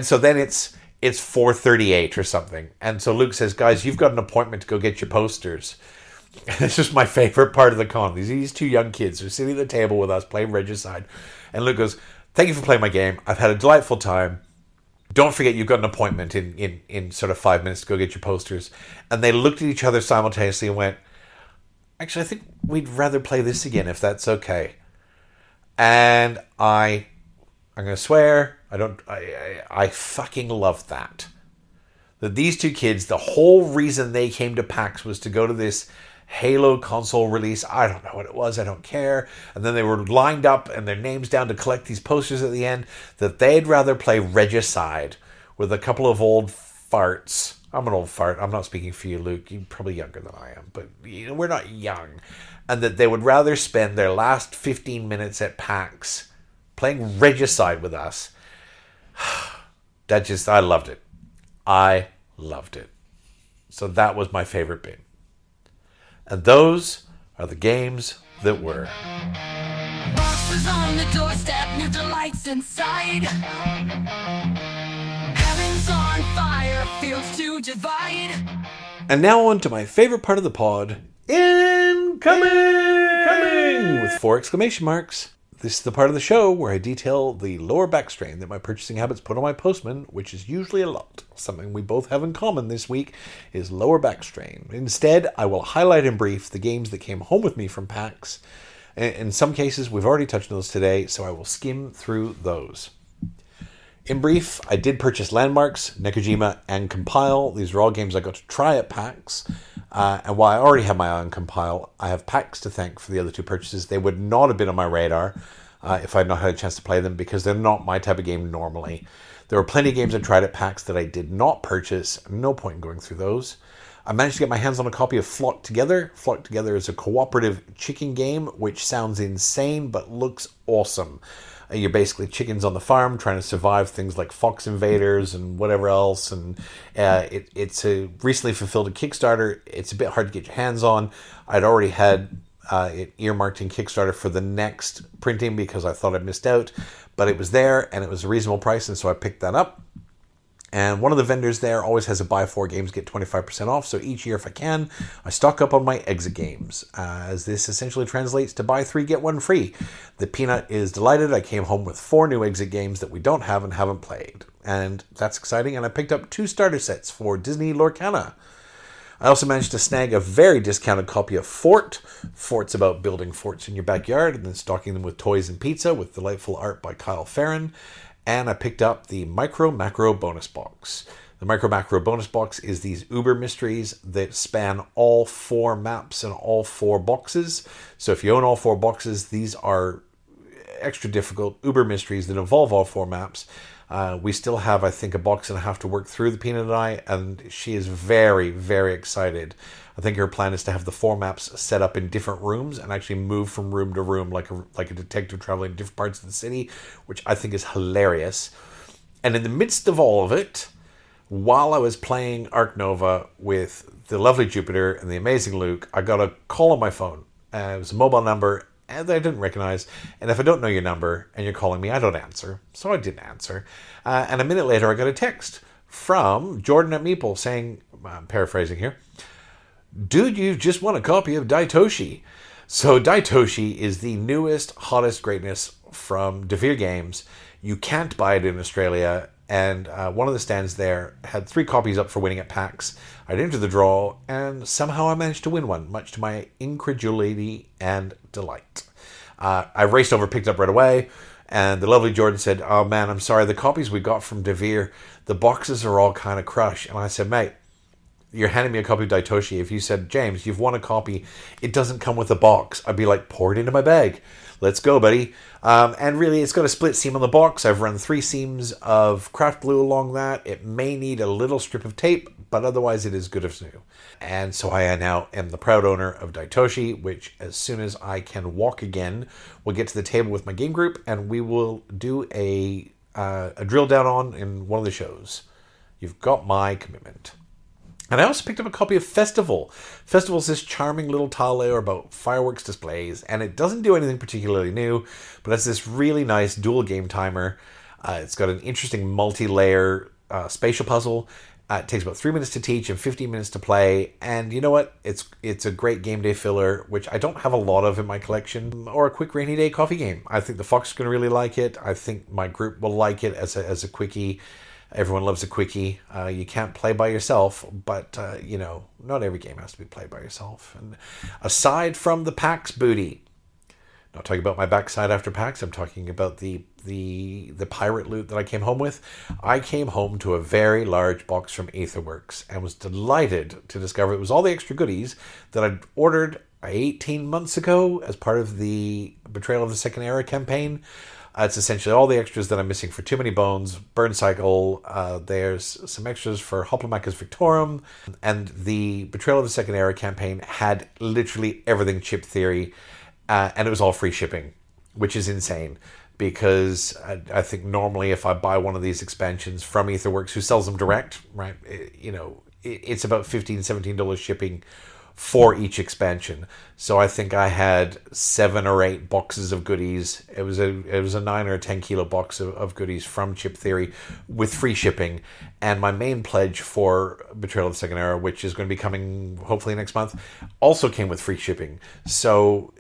so then it's 4:38 or something. And so Luke says, guys, you've got an appointment to go get your posters. This is my favorite part of the con. These two young kids are sitting at the table with us playing Regicide. And Luke goes, thank you for playing my game. I've had a delightful time. Don't forget you've got an appointment in sort of 5 minutes to go get your posters. And they looked at each other simultaneously and went, actually, I think we'd rather play this again if that's okay. And I'm going to swear, I fucking love that. That these two kids, the whole reason they came to PAX was to go to this Halo console release. I don't know what it was. I don't care. And then they were lined up and their names down to collect these posters at the end. That they'd rather play Regicide with a couple of old farts. I'm an old fart. I'm not speaking for you, Luke. You're probably younger than I am. But we're not young. And that they would rather spend their last 15 minutes at PAX playing Regicide with us. I loved it. I loved it. So that was my favorite bit. And those are the games that were. Boxes on the doorstep with the lights inside. Heaven's on fire, fields to divide. And now on to my favorite part of the pod. Incoming! With 4 exclamation marks. This is the part of the show where I detail the lower back strain that my purchasing habits put on my postman, which is usually a lot. Something we both have in common this week is lower back strain. Instead, I will highlight in brief the games that came home with me from PAX. In some cases, we've already touched on those today, so I will skim through those. In brief, I did purchase Landmarks, Nekojima, and Compile. These are all games I got to try at PAX. And while I already have my eye on Compile, I have PAX to thank for the other 2 purchases. They would not have been on my radar if I had not had a chance to play them because they're not my type of game normally. There were plenty of games I tried at PAX that I did not purchase. No point in going through those. I managed to get my hands on a copy of Flock Together. Flock Together is a cooperative chicken game, which sounds insane, but looks awesome. You're basically chickens on the farm trying to survive things like fox invaders and whatever else. And it's recently fulfilled a Kickstarter. It's a bit hard to get your hands on. I'd already had it earmarked in Kickstarter for the next printing because I thought I missed out. But it was there and it was a reasonable price, and so I picked that up. And one of the vendors there always has a buy 4 games, get 25% off. So each year, if I can, I stock up on my exit games, as this essentially translates to buy 3, get 1 free. The Peanut is delighted. I came home with 4 new exit games that we don't have and haven't played. And that's exciting. And I picked up 2 starter sets for Disney Lorcana. I also managed to snag a very discounted copy of Fort. Fort's about building forts in your backyard and then stocking them with toys and pizza, with delightful art by Kyle Farron. And I picked up the Micro Macro Bonus Box. The Micro Macro Bonus Box is these Uber mysteries that span all 4 maps and all 4 boxes. So if you own all 4 boxes, these are extra difficult Uber mysteries that involve all 4 maps. We still have, I think, a box and a half to work through, the Peanut and I, and she is very, very excited. I think her plan is to have the 4 maps set up in different rooms and actually move from room to room like a detective traveling different parts of the city, which I think is hilarious. And in the midst of all of it, while I was playing Ark Nova with the lovely Jupiter and the amazing Luke, I got a call on my phone. It was a mobile number that I didn't recognize. And if I don't know your number and you're calling me, I don't answer. So I didn't answer. And a minute later, I got a text from Jordan at Meeple saying, I'm paraphrasing here, "Dude, you've just won a copy of Daitoshi." So Daitoshi is the newest, hottest greatness from Devere Games. You can't buy it in Australia. And one of the stands there had 3 copies up for winning at PAX. I'd entered the draw, and somehow I managed to win one, much to my incredulity and delight. I raced over, picked up right away, and the lovely Jordan said, "Oh man, I'm sorry, the copies we got from Devere, the boxes are all kind of crushed." And I said, "Mate, you're handing me a copy of Daitoshi. If you said, 'James, you've won a copy, it doesn't come with a box,' I'd be like, 'Pour it into my bag. Let's go, buddy.'" And really, it's got a split seam on the box. I've run 3 seams of craft glue along that. It may need a little strip of tape, but otherwise it is good as new. And so I now am the proud owner of Daitoshi, which as soon as I can walk again, we'll get to the table with my game group and we will do a drill down on in one of the shows. You've got my commitment. And I also picked up a copy of Festival. Festival is this charming little tile layer about fireworks displays, and it doesn't do anything particularly new, but it's this really nice dual game timer. It's got an interesting multi-layer spatial puzzle. It takes about 3 minutes to teach and 15 minutes to play. And you know what? It's a great game day filler, which I don't have a lot of in my collection, or a quick rainy day coffee game. I think the Fox is going to really like it. I think my group will like it as a quickie. Everyone loves a quickie. You can't play by yourself, but, not every game has to be played by yourself. And aside from the PAX booty, not talking about my backside after PAX, I'm talking about the pirate loot that I came home with. I came home to a very large box from Aetherworks and was delighted to discover it was all the extra goodies that I'd ordered 18 months ago as part of the Betrayal of the Second Era campaign. It's essentially all the extras that I'm missing for Too Many Bones, Burn Cycle. There's some extras for Hoplomachus Victorum. And the Betrayal of the Second Era campaign had literally everything Chip Theory. And it was all free shipping, which is insane. Because I think normally if I buy one of these expansions from Aetherworks, who sells them direct, right, it's about $15, $17 shipping for each expansion. So I think I had 7 or 8 boxes of goodies. It was a 9 or 10 kilo box of goodies from Chip Theory with free shipping. And my main pledge for Betrayal of the Second Era, which is going to be coming hopefully next month, also came with free shipping. So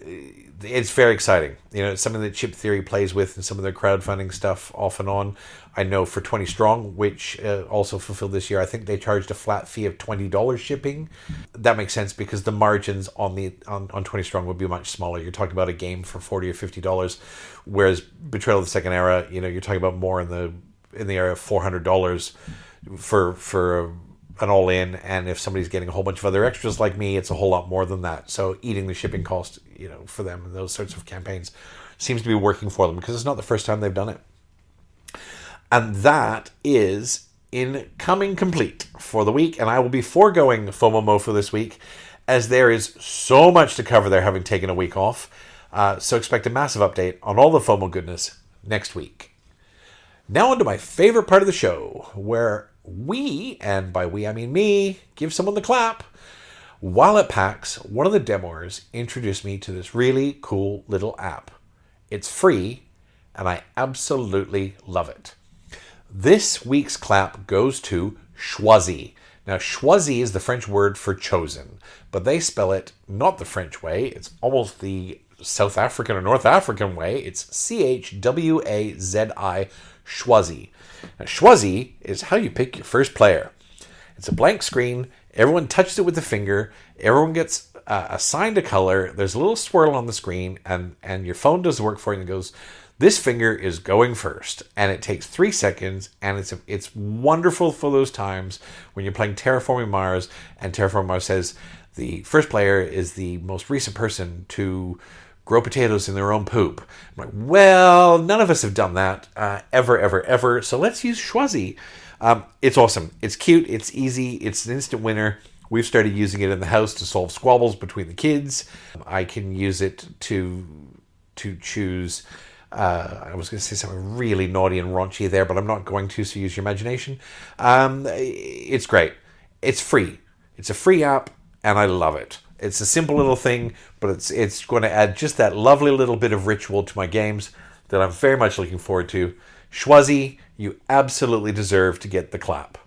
it's very exciting. It's something that Chip Theory plays with in some of their crowdfunding stuff off and on. I know for 20 Strong, which also fulfilled this year, I think they charged a flat fee of $20 shipping. That makes sense because the margins on 20 Strong would be much smaller. You're talking about a game for $40 or $50, whereas Betrayal of the Second Era, you're talking about more in the area of $400 for an all-in, and if somebody's getting a whole bunch of other extras like me, it's a whole lot more than that. So eating the shipping cost, for them and those sorts of campaigns seems to be working for them because it's not the first time they've done it. And that is in coming complete for the week, and I will be foregoing FOMO Mofo this week, as there is so much to cover there having taken a week off. So expect a massive update on all the FOMO goodness next week. Now on to my favorite part of the show, where we, and by we I mean me, give someone the clap. While at PAX, one of the demoers introduced me to this really cool little app. It's free, and I absolutely love it. This week's clap goes to Choisi. Now, Choisi is the French word for chosen, but they spell it not the French way. It's almost the South African or North African way. It's Chwazi, Choisi. Now, Choisi is how you pick your first player. It's a blank screen. Everyone touches it with the finger. Everyone gets assigned a color. There's a little swirl on the screen, and your phone does the work for you and it goes, this finger is going first, and it takes 3 seconds, and it's wonderful for those times when you're playing Terraforming Mars, and Terraforming Mars says the first player is the most recent person to grow potatoes in their own poop. I'm like, well, none of us have done that ever, so let's use Choisi. It's awesome. It's cute. It's easy. It's an instant winner. We've started using it in the house to solve squabbles between the kids. I can use it to choose... I was going to say something really naughty and raunchy there, but I'm not going to, so use your imagination. It's great. It's free. It's a free app, and I love it. It's a simple little thing, but it's going to add just that lovely little bit of ritual to my games that I'm very much looking forward to. Choisi, you absolutely deserve to get the clap.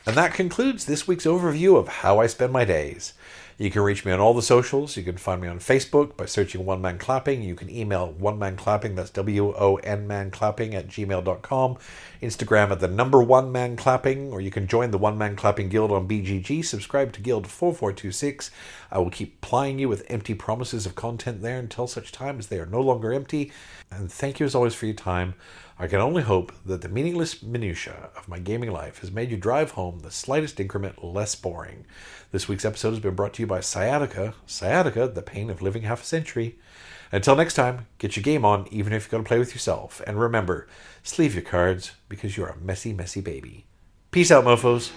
And that concludes this week's overview of how I spend my days. You can reach me on all the socials. You can find me on Facebook by searching One Man Clapping. You can email One Man Clapping, that's WONManClapping at gmail.com. Instagram at the number One Man Clapping, or you can join the One Man Clapping Guild on BGG. Subscribe to Guild 4426. I will keep plying you with empty promises of content there until such time as they are no longer empty. And thank you as always for your time. I can only hope that the meaningless minutiae of my gaming life has made you drive home the slightest increment less boring. This week's episode has been brought to you by Sciatica. Sciatica, the pain of living half a century. Until next time, get your game on, even if you're going to play with yourself. And remember, sleeve your cards, because you're a messy, messy baby. Peace out, mofos.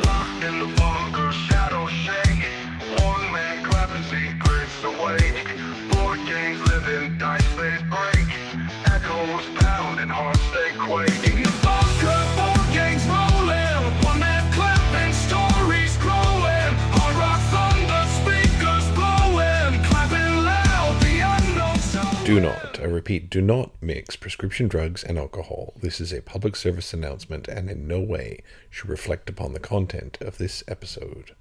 Locked in the bunker, shadows shaking. One man clapping secrets away. Board games living, dice they break. Echoes pounding, hearts they quake. In the bunker, board games rolling. One man clapping, stories growing. Hard rock thunder, speakers blowing. Clapping loud, the unknown sound. Do not, I repeat, do not mix prescription drugs and alcohol. This is a public service announcement and in no way should reflect upon the content of this episode.